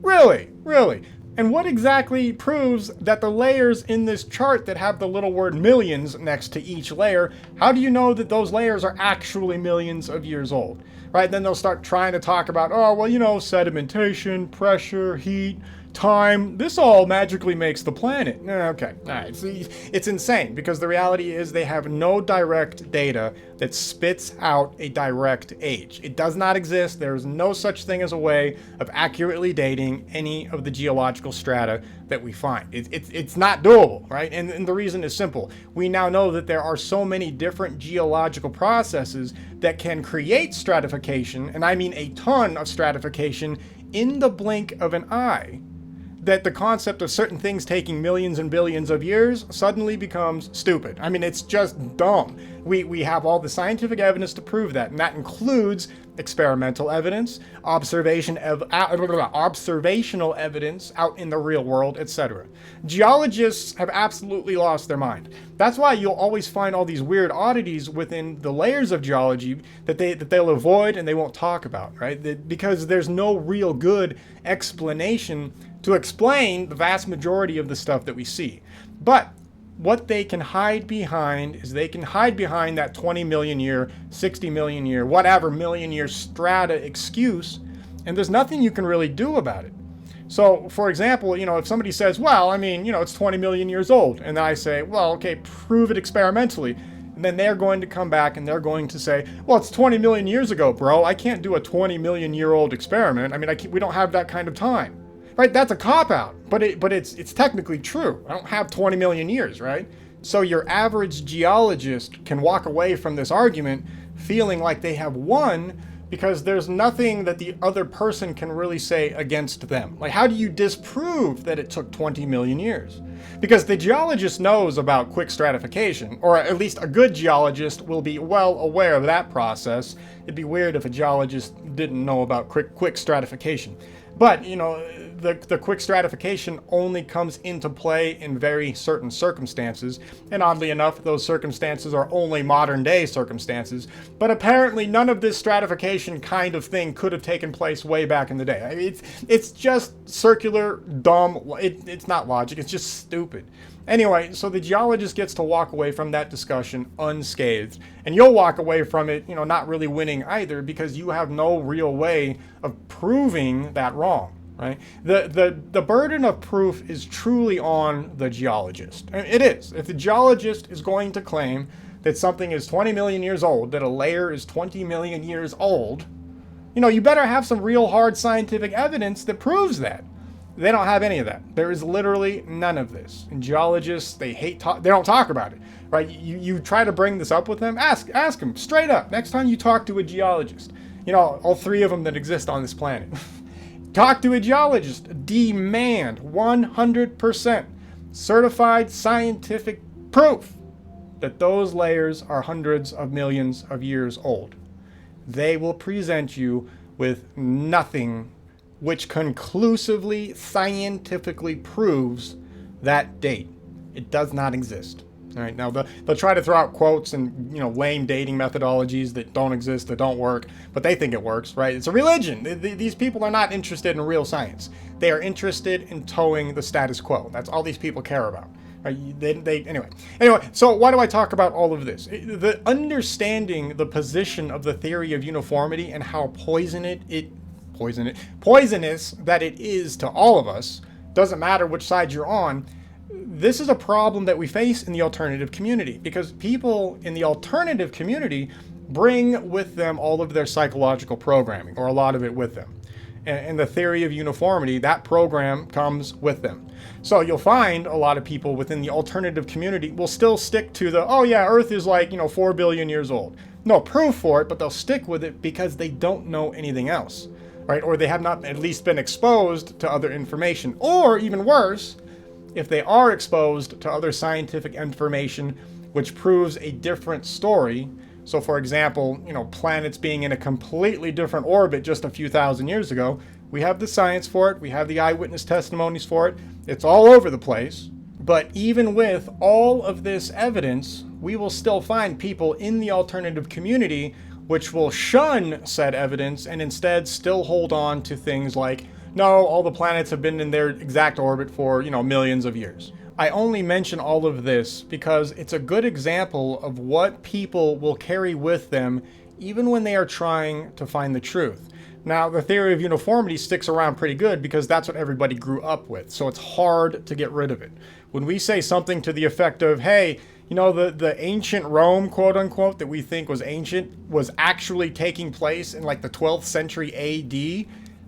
Really? Really? And what exactly proves that the layers in this chart that have the little word millions next to each layer, how do you know that those layers are actually millions of years old? Right? Then they'll start trying to talk about, oh, well, you know, sedimentation, pressure, heat, time, this all magically makes the planet. Okay, all right. See, it's insane because the reality is they have no direct data that spits out a direct age. It does not exist. There is no such thing as a way of accurately dating any of the geological strata that we find. It's not doable, right? And the reason is simple. We now know that there are so many different geological processes that can create stratification, and I mean a ton of stratification in the blink of an eye, that the concept of certain things taking millions and billions of years suddenly becomes stupid. I mean, it's just dumb. We have all the scientific evidence to prove that, and that includes experimental evidence, observational evidence out in the real world, etc. Geologists have absolutely lost their mind. That's why you'll always find all these weird oddities within the layers of geology that they'll avoid and they won't talk about, right? Because there's no real good explanation to explain the vast majority of the stuff that we see. But what they can hide behind is they can hide behind that 20 million year, 60 million year, whatever million year strata excuse, and there's nothing you can really do about it. So, for example, you know, if somebody says, well, I mean, you know, it's 20 million years old, and I say, well, okay, prove it experimentally. And then they're going to come back and they're going to say, well, it's 20 million years ago, bro. I can't do a 20 million year old experiment. I mean, we don't have that kind of time. Right, that's a cop-out, but it's technically true. I don't have 20 million years, right? So your average geologist can walk away from this argument feeling like they have won because there's nothing that the other person can really say against them. Like, how do you disprove that it took 20 million years? Because the geologist knows about quick stratification, or at least a good geologist will be well aware of that process. It'd be weird if a geologist didn't know about quick stratification. But, you know, the quick stratification only comes into play in very certain circumstances. And oddly enough, those circumstances are only modern day circumstances. But apparently none of this stratification kind of thing could have taken place way back in the day. I mean, it's just circular, dumb. It's not logic. It's just stupid. Anyway, so the geologist gets to walk away from that discussion unscathed. And you'll walk away from it, you know, not really winning either because you have no real way of proving that wrong, right? The burden of proof is truly on the geologist. It is. If the geologist is going to claim that something is 20 million years old, that a layer is 20 million years old, you know, you better have some real hard scientific evidence that proves that. They don't have any of that. There is literally none of this. And geologists, they don't talk about it, right? You try to bring this up with them, ask them straight up. Next time you talk to a geologist, you know, all three of them that exist on this planet, talk to a geologist, demand 100% certified scientific proof that those layers are hundreds of millions of years old. They will present you with nothing which conclusively, scientifically proves that date. It does not exist. All right, now they'll try to throw out quotes and, you know, lame dating methodologies that don't exist, that don't work, but they think it works, right? It's a religion. These people are not interested in real science. They are interested in towing the status quo. That's all these people care about. Right? Anyway, so why do I talk about all of this? The understanding the position of the theory of uniformity and how poisonous that it is to all of us, doesn't matter which side you're on. This is a problem that we face in the alternative community because people in the alternative community bring with them all of their psychological programming, or a lot of it with them. And the theory of uniformity, that program comes with them. So you'll find a lot of people within the alternative community will still stick to the, oh yeah, Earth is like, 4 billion years old. No proof for it, but they'll stick with it because they don't know anything else. Right? Or they have not at least been exposed to other information. Or even worse, if they are exposed to other scientific information which proves a different story, So for example, planets being in a completely different orbit just a few thousand years ago, we have the science for it, we have the eyewitness testimonies for it, it's all over the place. But even with all of this evidence, we will still find people in the alternative community which will shun said evidence and instead still hold on to things like, no, all the planets have been in their exact orbit for, millions of years. I only mention all of this because it's a good example of what people will carry with them even when they are trying to find the truth. Now, the theory of uniformity sticks around pretty good because that's what everybody grew up with, so it's hard to get rid of it. When we say something to the effect of, hey, the ancient Rome, quote unquote, that we think was ancient was actually taking place in like the 12th century AD,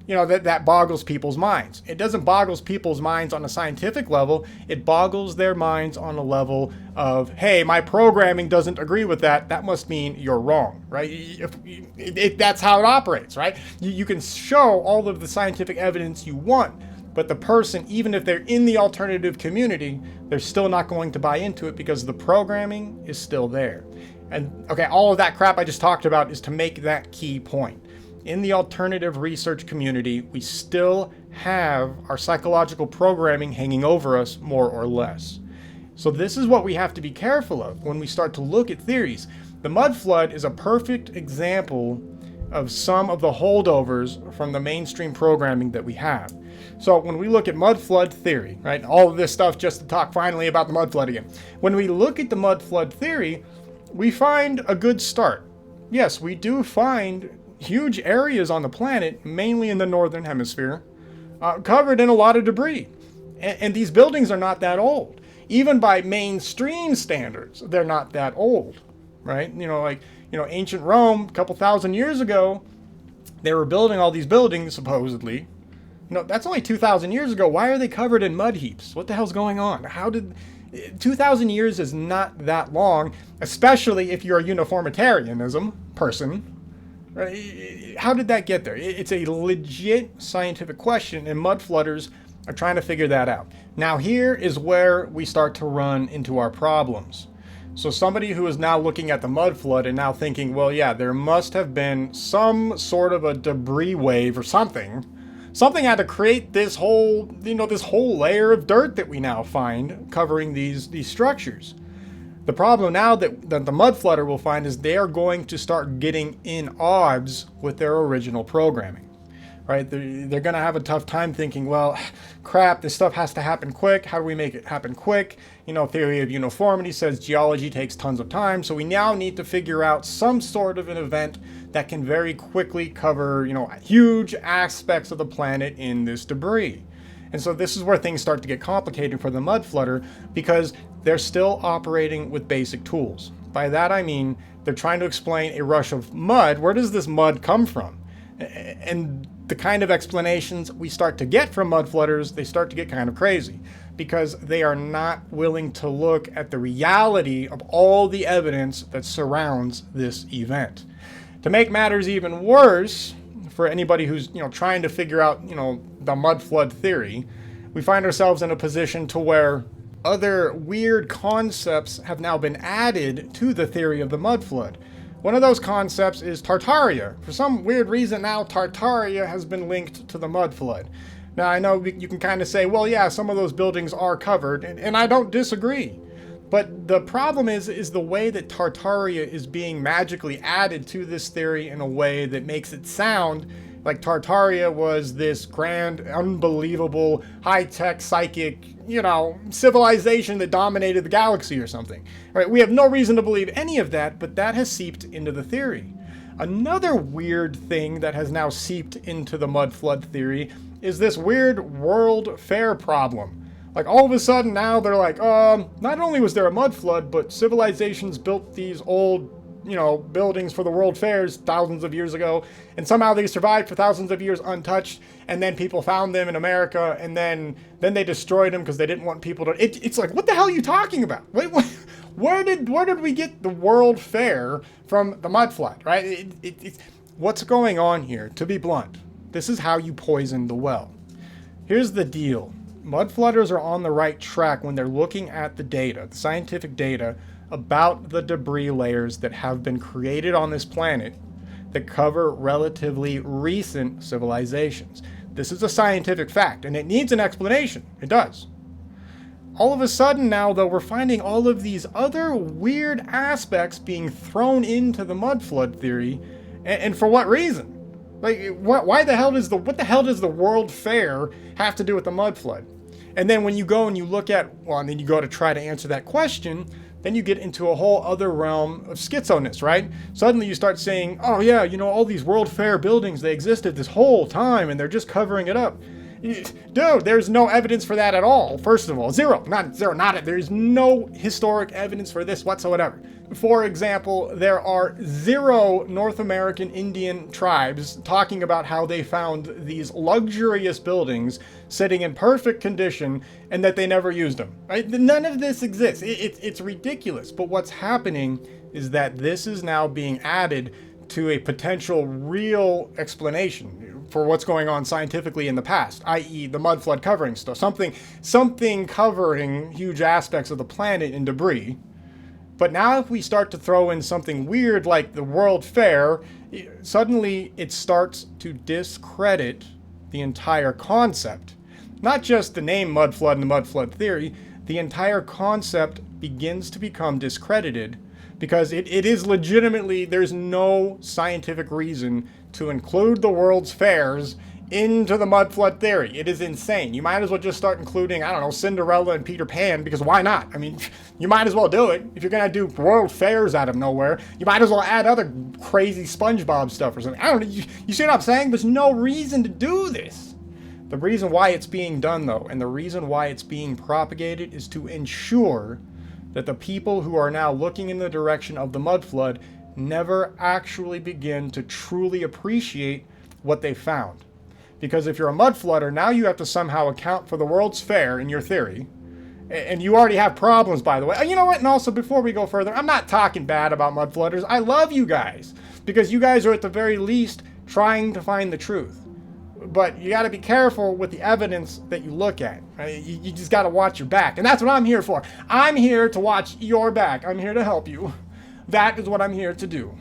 that boggles people's minds. It doesn't boggle people's minds on a scientific level. It boggles their minds on a level of, hey, my programming doesn't agree with that. That must mean you're wrong, right? That's how it operates, right? You can show all of the scientific evidence you want, but the person, even if they're in the alternative community, they're still not going to buy into it because the programming is still there. And okay, all of that crap I just talked about is to make that key point. In the alternative research community, we still have our psychological programming hanging over us more or less. So this is what we have to be careful of when we start to look at theories. The mud flood is a perfect example of some of the holdovers from the mainstream programming that we have. So when we look at mud flood theory, right, all of this stuff just to talk finally about the mud flood again. When we look at the mud flood theory, we find a good start. Yes, we do find huge areas on the planet, mainly in the northern hemisphere, covered in a lot of debris. And these buildings are not that old. Even by mainstream standards, they're not that old, right? Ancient Rome, a couple thousand years ago, they were building all these buildings, supposedly. That's only 2,000 years ago. Why are they covered in mud heaps? What the hell's going on? 2,000 years is not that long, especially if you're a uniformitarianism person. How did that get there? It's a legit scientific question, and mud flooders are trying to figure that out. Now, here is where we start to run into our problems. So somebody who is now looking at the mud flood and now thinking, well, yeah, there must have been some sort of a debris wave or something. Something had to create this whole layer of dirt that we now find covering these structures. The problem now that the mud flooder will find is they are going to start getting in odds with their original programming, right? They're going to have a tough time thinking, well, crap, this stuff has to happen quick. How do we make it happen quick? Theory of uniformity says geology takes tons of time. So we now need to figure out some sort of an event that can very quickly cover, huge aspects of the planet in this debris. And so this is where things start to get complicated for the mud flooder because they're still operating with basic tools. By that I mean they're trying to explain a rush of mud. Where does this mud come from? And the kind of explanations we start to get from mud flooders, they start to get kind of crazy because they are not willing to look at the reality of all the evidence that surrounds this event. To make matters even worse, for anybody who's trying to figure out the mud flood theory, we find ourselves in a position to where other weird concepts have now been added to the theory of the mud flood. One of those concepts is Tartaria. For some weird reason now, Tartaria has been linked to the mud flood. Now I know you can kind of say, well, yeah, some of those buildings are covered, and I don't disagree. But the problem is the way that Tartaria is being magically added to this theory in a way that makes it sound like Tartaria was this grand, unbelievable, high-tech, psychic, civilization that dominated the galaxy or something. Right? We have no reason to believe any of that, but that has seeped into the theory. Another weird thing that has now seeped into the mud flood theory is this weird World Fair problem. Like all of a sudden now they're like, not only was there a mud flood, but civilizations built these old, buildings for the World Fairs thousands of years ago, and somehow they survived for thousands of years untouched, and then people found them in America, and then they destroyed them because they didn't want people to... It's like, what the hell are you talking about? Wait, where did we get the World Fair from the mud flood, right? What's going on here? To be blunt, this is how you poison the well. Here's the deal. mud flooders are on the right track when they're looking at the data, the scientific data about the debris layers that have been created on this planet that cover relatively recent civilizations. This is a scientific fact, and it needs an explanation. It does. All of a sudden now, though, we're finding all of these other weird aspects being thrown into the mud flood theory, and for what reason? Like, what the hell does the World Fair have to do with the mud flood? And then when you go and you look at, well, and then you go to try to answer that question, then you get into a whole other realm of schizoness, right? Suddenly you start saying, oh yeah, all these World Fair buildings, they existed this whole time and they're just covering it up. Dude, there's no evidence for that at all. First of all, there's no historic evidence for this whatsoever. For example, there are 0 North American Indian tribes talking about how they found these luxurious buildings sitting in perfect condition and that they never used them. Right? None of this exists. It's ridiculous. But what's happening is that this is now being added to a potential real explanation for what's going on scientifically in the past, i.e. the mud flood covering stuff, something covering huge aspects of the planet in debris. But now if we start to throw in something weird like the World Fair, suddenly it starts to discredit the entire concept. Not just the name mud flood and the mud flood theory, the entire concept begins to become discredited because it is legitimately, there's no scientific reason to include the World's Fairs into the mud flood theory. It is insane. You might as well just start including, I don't know, Cinderella and Peter Pan, because why not? I mean, you might as well do it. If you're going to do World Fairs out of nowhere, you might as well add other crazy SpongeBob stuff or something. I don't know. You see what I'm saying? There's no reason to do this. The reason why it's being done, though, and the reason why it's being propagated is to ensure that the people who are now looking in the direction of the mud flood never actually begin to truly appreciate what they found. Because if you're a mud flooder, now you have to somehow account for the World's Fair in your theory. And you already have problems, by the way. You know what? And also, before we go further, I'm not talking bad about mud flooders. I love you guys. Because you guys are at the very least trying to find the truth. But you got to be careful with the evidence that you look at. Right? You just got to watch your back. And that's what I'm here for. I'm here to watch your back. I'm here to help you. That is what I'm here to do.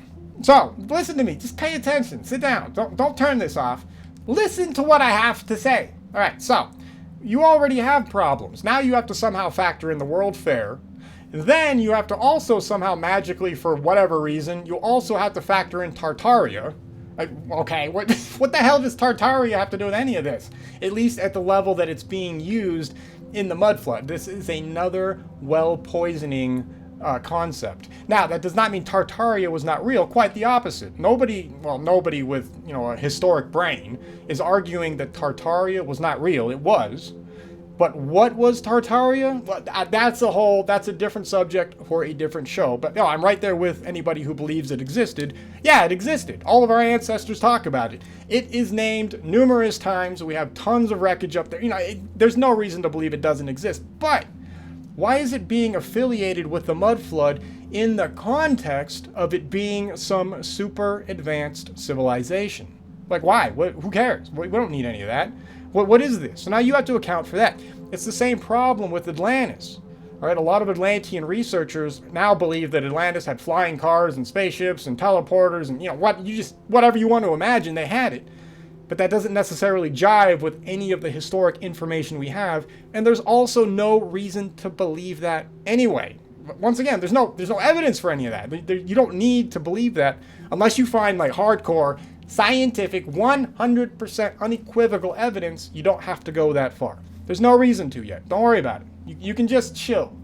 So, listen to me. Just pay attention. Sit down. Don't turn this off. Listen to what I have to say. All right, so you already have problems. Now you have to somehow factor in the World Fair. Then you have to also somehow magically, for whatever reason, you also have to factor in Tartaria. Okay, what the hell does Tartaria have to do with any of this? At least at the level that it's being used in the mud flood. This is another well poisoning concept. Now, that does not mean Tartaria was not real. Quite the opposite. Nobody with a historic brain is arguing that Tartaria was not real. It was. But what was Tartaria? That's a different subject for a different show. But no, I'm right there with anybody who believes it existed. Yeah, it existed. All of our ancestors talk about it. It is named numerous times. We have tons of wreckage up there. There's no reason to believe it doesn't exist. But why is it being affiliated with the mud flood in the context of it being some super advanced civilization? Like, why? Who cares? We don't need any of that. What is this? So now you have to account for that. It's the same problem with Atlantis. All right, a lot of Atlantean researchers now believe that Atlantis had flying cars and spaceships and teleporters and whatever you want to imagine, they had it. But that doesn't necessarily jive with any of the historic information we have, and there's also no reason to believe that anyway. Once again, there's no evidence for any of that. You don't need to believe that unless you find like hardcore scientific 100% unequivocal evidence. You don't have to go that far. There's no reason to yet. Don't worry about it. You can just chill.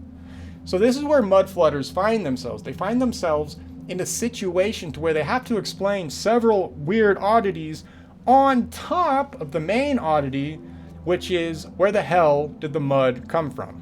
So this is where mud flooders find themselves. They find themselves in a situation to where they have to explain several weird oddities on top of the main oddity, which is where the hell did the mud come from?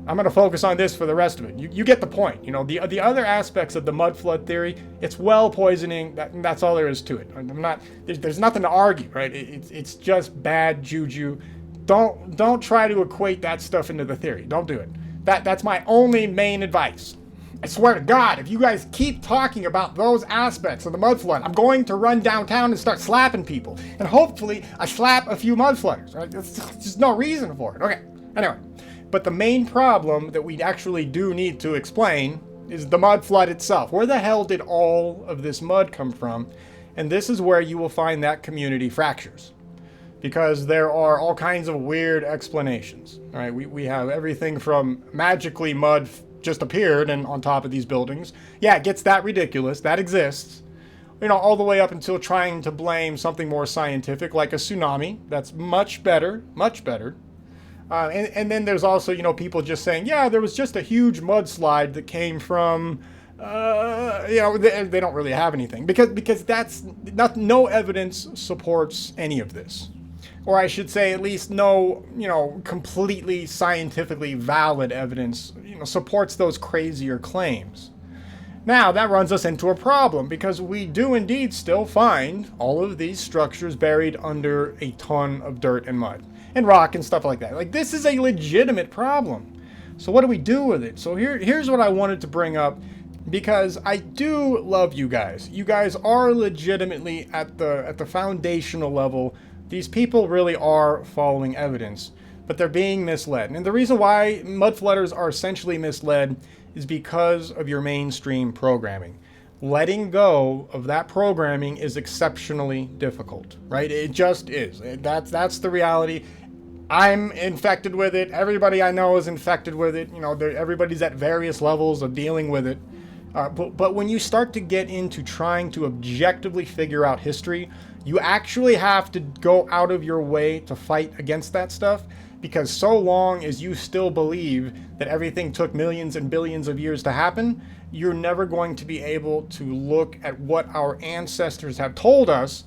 I'm going to focus on this for the rest of it. You get the point. The other aspects of the mud flood theory, it's well poisoning. That's all there is to it. There's nothing to argue, right? It's just bad juju. Don't try to equate that stuff into the theory. Don't do it. That's my only main advice. I swear to God, if you guys keep talking about those aspects of the mud flood, I'm going to run downtown and start slapping people. And hopefully I slap a few mud flooders, right? There's just no reason for it. Okay, anyway. But the main problem that we actually do need to explain is the mud flood itself. Where the hell did all of this mud come from? And this is where you will find that community fractures, because there are all kinds of weird explanations. All right, we have everything from magically mud just appeared and on top of these buildings. Yeah, it gets that ridiculous. That exists. You know, all the way up until trying to blame something more scientific like a tsunami. That's much better, much better. And then there's also, you know, people just saying, yeah, there was just a huge mudslide that came from, you know, they don't really have anything, because that's not, no evidence supports any of this. Or I should say, at least no, you know, completely scientifically valid evidence, you know, supports those crazier claims. Now, that runs us into a problem, because we do indeed still find all of these structures buried under a ton of dirt and mud and rock and stuff like that. Like, this is a legitimate problem. So what do we do with it? So here's what I wanted to bring up, because I do love you guys. You guys are legitimately at the foundational level. These people really are following evidence, but they're being misled. And the reason why mud flooders are essentially misled is because of your mainstream programming. Letting go of that programming is exceptionally difficult, right? It just is. That's the reality. I'm infected with it. Everybody I know is infected with it. You know, everybody's at various levels of dealing with it. But when you start to get into trying to objectively figure out history, you actually have to go out of your way to fight against that stuff, because so long as you still believe that everything took millions and billions of years to happen, you're never going to be able to look at what our ancestors have told us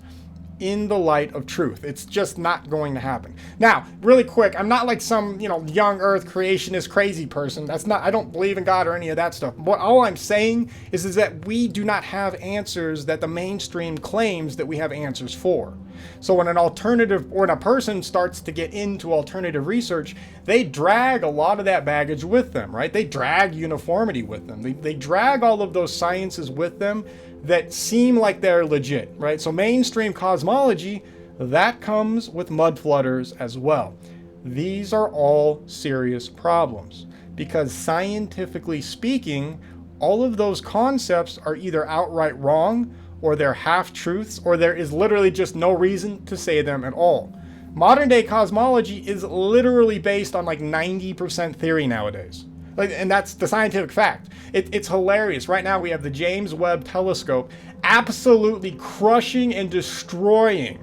in the light of truth. It's just not going to happen. Now, really quick, I'm not like some, you know, young earth creationist crazy person. That's not, I don't believe in God or any of that stuff. What all I'm saying is that we do not have answers that the mainstream claims that we have answers for. So when an alternative, or when a person starts to get into alternative research, they drag a lot of that baggage with them, right? They drag uniformity with them. They drag all of those sciences with them that seem like they're legit, right? So mainstream cosmology, that comes with mud flooders as well. These are all serious problems, because scientifically speaking, all of those concepts are either outright wrong, or they're half-truths, or there is literally just no reason to say them at all. Modern day cosmology is literally based on like 90% theory nowadays. And that's the scientific fact. It's hilarious. Right now we have the James Webb Telescope absolutely crushing and destroying,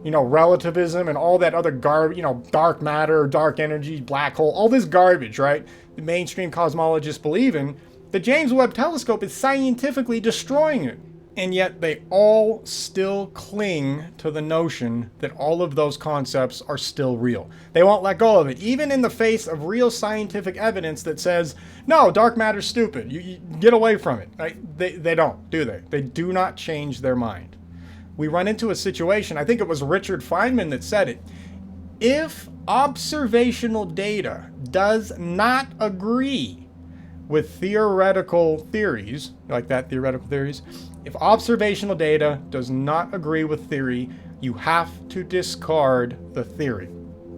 you know, relativism and all that other garbage, you know, dark matter, dark energy, black hole, all this garbage, right? The mainstream cosmologists believe in. The James Webb Telescope is scientifically destroying it. And yet they all still cling to the notion that all of those concepts are still real. They won't let go of it, even in the face of real scientific evidence that says, no, dark matter's stupid. You get away from it. Right? They don't, do they? They do not change their mind. We run into a situation, I think it was Richard Feynman that said it. If observational data does not agree with theoretical theories, like that, theoretical theories, if observational data does not agree with theory, you have to discard the theory.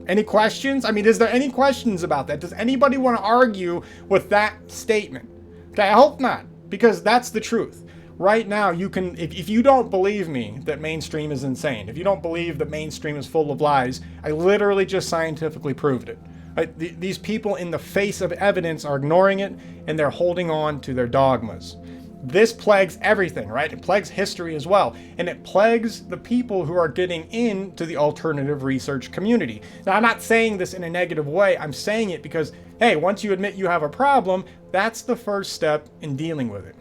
Any questions? I mean, is there any questions about that? Does anybody want to argue with that statement? Okay, I hope not, because that's the truth. Right now, you can, if you don't believe me that mainstream is insane, if you don't believe that mainstream is full of lies, I literally just scientifically proved it. Right? These people in the face of evidence are ignoring it, and they're holding on to their dogmas. This plagues everything, right? It plagues history as well. And it plagues the people who are getting into the alternative research community. Now, I'm not saying this in a negative way. I'm saying it because, hey, once you admit you have a problem, that's the first step in dealing with it.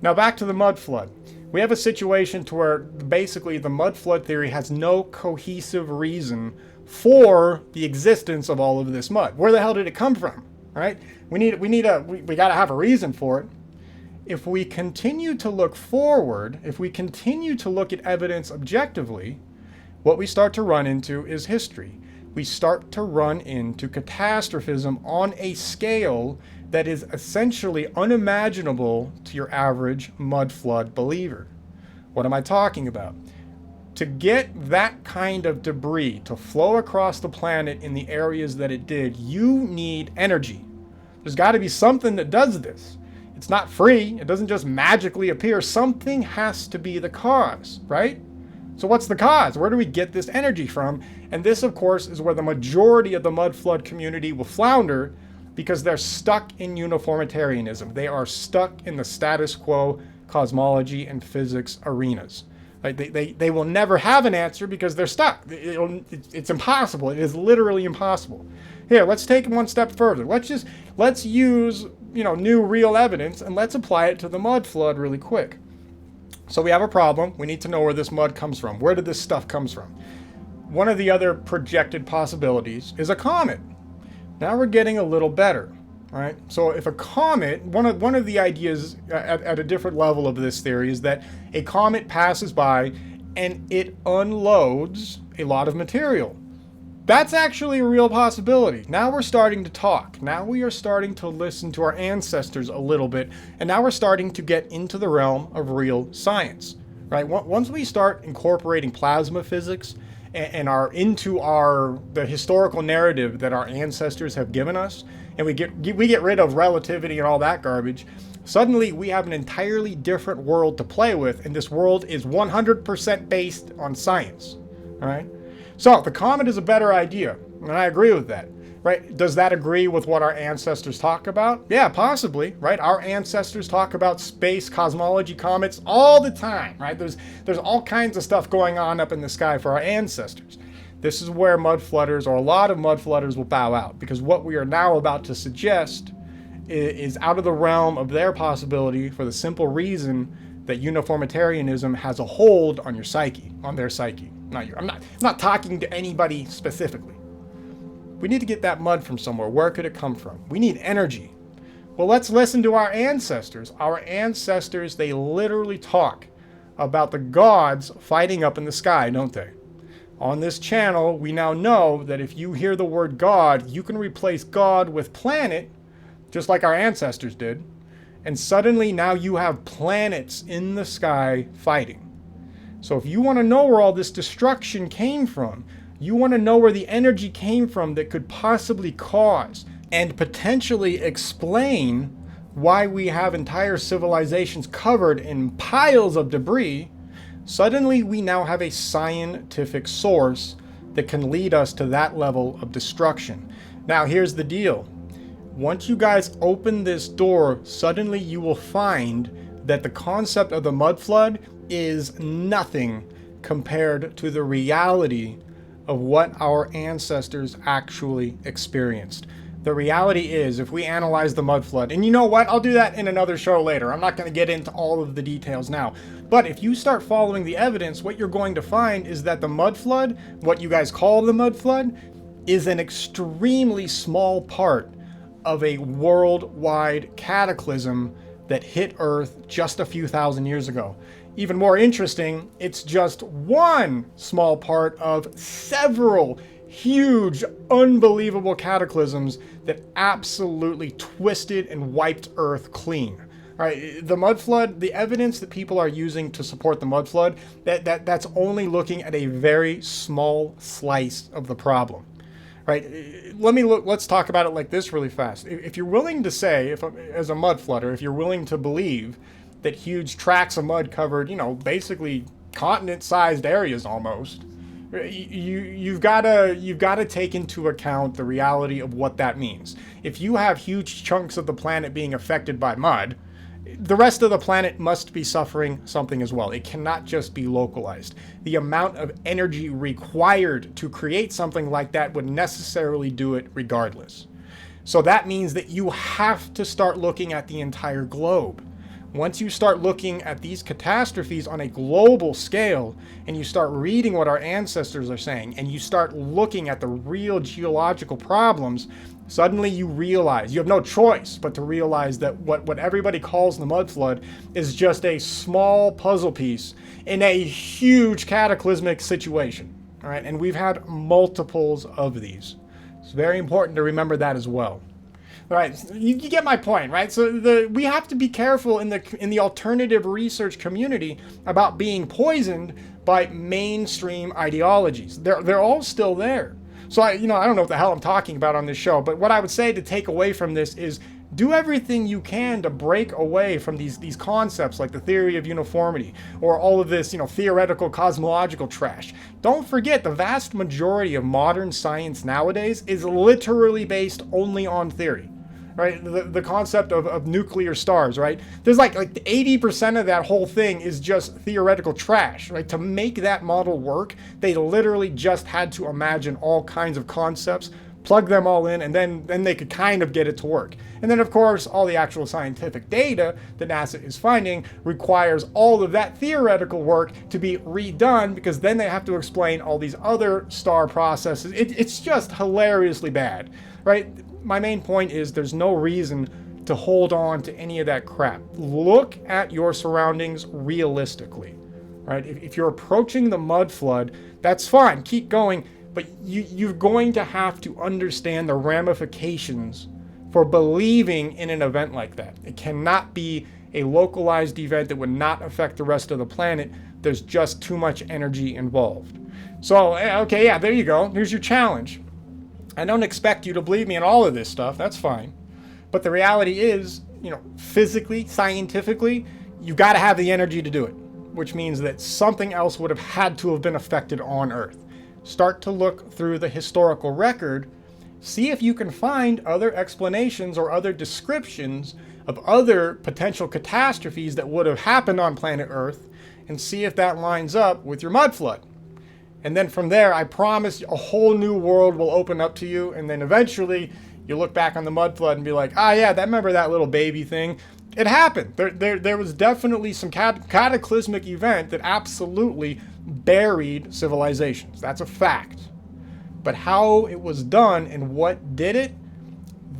Now, back to the mud flood. We have a situation to where basically the mud flood theory has no cohesive reason for the existence of all of this mud. Where the hell did it come from, right? We got to have a reason for it. If we continue to look forward, if we continue to look at evidence objectively, what we start to run into is history. We start to run into catastrophism on a scale that is essentially unimaginable to your average mud flood believer. What am I talking about? To get that kind of debris to flow across the planet in the areas that it did, you need energy. There's got to be something that does this. It's not free. It doesn't just magically appear. Something has to be the cause, right? So what's the cause? Where do we get this energy from? And this, of course, is where the majority of the mud flood community will flounder, because they're stuck in uniformitarianism. They are stuck in the status quo cosmology and physics arenas. Like they will never have an answer because they're stuck. It's impossible. It is literally impossible. Here, let's take it one step further. Let's use new real evidence, and let's apply it to the mud flood really quick. So we have a problem. We need to know where this mud comes from. Where did this stuff comes from? One of the other projected possibilities is a comet. Now we're getting a little better, right? So if a comet, one of the ideas at a different level of this theory is that a comet passes by and it unloads a lot of material. That's actually a real possibility. Now we're starting to talk. Now we are starting to listen to our ancestors a little bit, and now we're starting to get into the realm of real science, right? Once we start incorporating plasma physics and are into the historical narrative that our ancestors have given us, and we get rid of relativity and all that garbage, suddenly we have an entirely different world to play with, and this world is 100% based on science. All right. So the comet is a better idea, and I agree with that. Right? Does that agree with what our ancestors talk about? Yeah, possibly, right? Our ancestors talk about space, cosmology, comets all the time, right? There's all kinds of stuff going on up in the sky for our ancestors. This is where mud flooders, or a lot of mud flooders, will bow out, because what we are now about to suggest is out of the realm of their possibility, for the simple reason that uniformitarianism has a hold on your psyche, on their psyche. I'm not talking to anybody specifically. We need to get that mud from somewhere. Where could it come from? We need energy. Well, let's listen to our ancestors. Our ancestors, they literally talk about the gods fighting up in the sky, don't they? On this channel, we now know that if you hear the word God, you can replace God with planet, just like our ancestors did. And suddenly now you have planets in the sky fighting. So if you want to know where all this destruction came from, you want to know where the energy came from that could possibly cause and potentially explain why we have entire civilizations covered in piles of debris, suddenly we now have a scientific source that can lead us to that level of destruction. Now here's the deal. Once you guys open this door, suddenly you will find that the concept of the mud flood is nothing compared to the reality of what our ancestors actually experienced. The reality is, if we analyze the mud flood, and you know what, I'll do that in another show later. I'm not going to get into all of the details now. But if you start following the evidence, what you're going to find is that the mud flood, what you guys call the mud flood, is an extremely small part of a worldwide cataclysm that hit Earth just a few thousand years ago. Even more interesting, it's just one small part of several huge, unbelievable cataclysms that absolutely twisted and wiped Earth clean. All right, the mud flood, the evidence that people are using to support the mud flood, that's only looking at a very small slice of the problem. Right? Let's talk about it like this really fast. If you're willing to say, as a mud flooder, if you're willing to believe that huge tracts of mud covered, basically continent-sized areas almost, you've got to take into account the reality of what that means. If you have huge chunks of the planet being affected by mud, the rest of the planet must be suffering something as well. It cannot just be localized. The amount of energy required to create something like that would necessarily do it regardless. So that means that you have to start looking at the entire globe. Once you start looking at these catastrophes on a global scale, and you start reading what our ancestors are saying, and you start looking at the real geological problems, suddenly you realize, you have no choice but to realize that what everybody calls the mud flood is just a small puzzle piece in a huge cataclysmic situation. All right, and we've had multiples of these. It's very important to remember that as well. Right, you get my point, right? So we have to be careful in the alternative research community about being poisoned by mainstream ideologies. They're all still there. So I don't know what the hell I'm talking about on this show, but what I would say to take away from this is do everything you can to break away from these concepts like the theory of uniformity or all of this, theoretical cosmological trash. Don't forget the vast majority of modern science nowadays is literally based only on theory. Right, the concept of nuclear stars, right? There's like 80% of that whole thing is just theoretical trash, right? To make that model work, they literally just had to imagine all kinds of concepts, plug them all in, and then they could kind of get it to work. And then, of course, all the actual scientific data that NASA is finding requires all of that theoretical work to be redone, because then they have to explain all these other star processes. It's just hilariously bad, right? My main point is there's no reason to hold on to any of that crap. Look at your surroundings realistically, right? If you're approaching the mud flood, that's fine, keep going, but you're going to have to understand the ramifications for believing in an event like that. It cannot be a localized event that would not affect the rest of the planet. There's just too much energy involved. So, okay, yeah, there you go. Here's your challenge. I don't expect you to believe me in all of this stuff. That's fine. But the reality is, physically, scientifically, you've got to have the energy to do it, which means that something else would have had to have been affected on Earth. Start to look through the historical record. See if you can find other explanations or other descriptions of other potential catastrophes that would have happened on planet Earth, and see if that lines up with your mud flood. And then from there, I promise a whole new world will open up to you. And then eventually you look back on the mud flood and be like, yeah, remember that little baby thing? It happened. There was definitely some cataclysmic event that absolutely buried civilizations. That's a fact. But how it was done and what did it,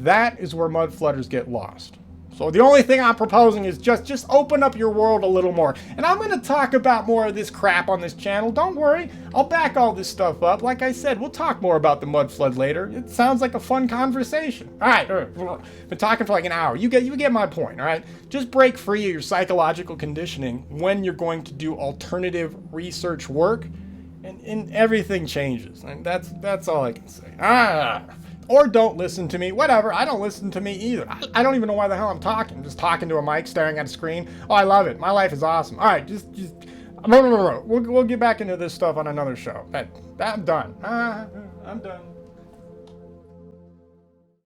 that is where mud flooders get lost. So the only thing I'm proposing is just open up your world a little more. And I'm going to talk about more of this crap on this channel. Don't worry. I'll back all this stuff up. Like I said, we'll talk more about the mud flood later. It sounds like a fun conversation. All right. Been talking for like an hour. You get my point, all right? Just break free of your psychological conditioning when you're going to do alternative research work, and everything changes. And that's all I can say. Or don't listen to me. Whatever. I don't listen to me either. I don't even know why the hell I'm talking. I'm just talking to a mic, staring at a screen. Oh, I love it. My life is awesome. All right, just we'll get back into this stuff on another show. I'm done. I'm done.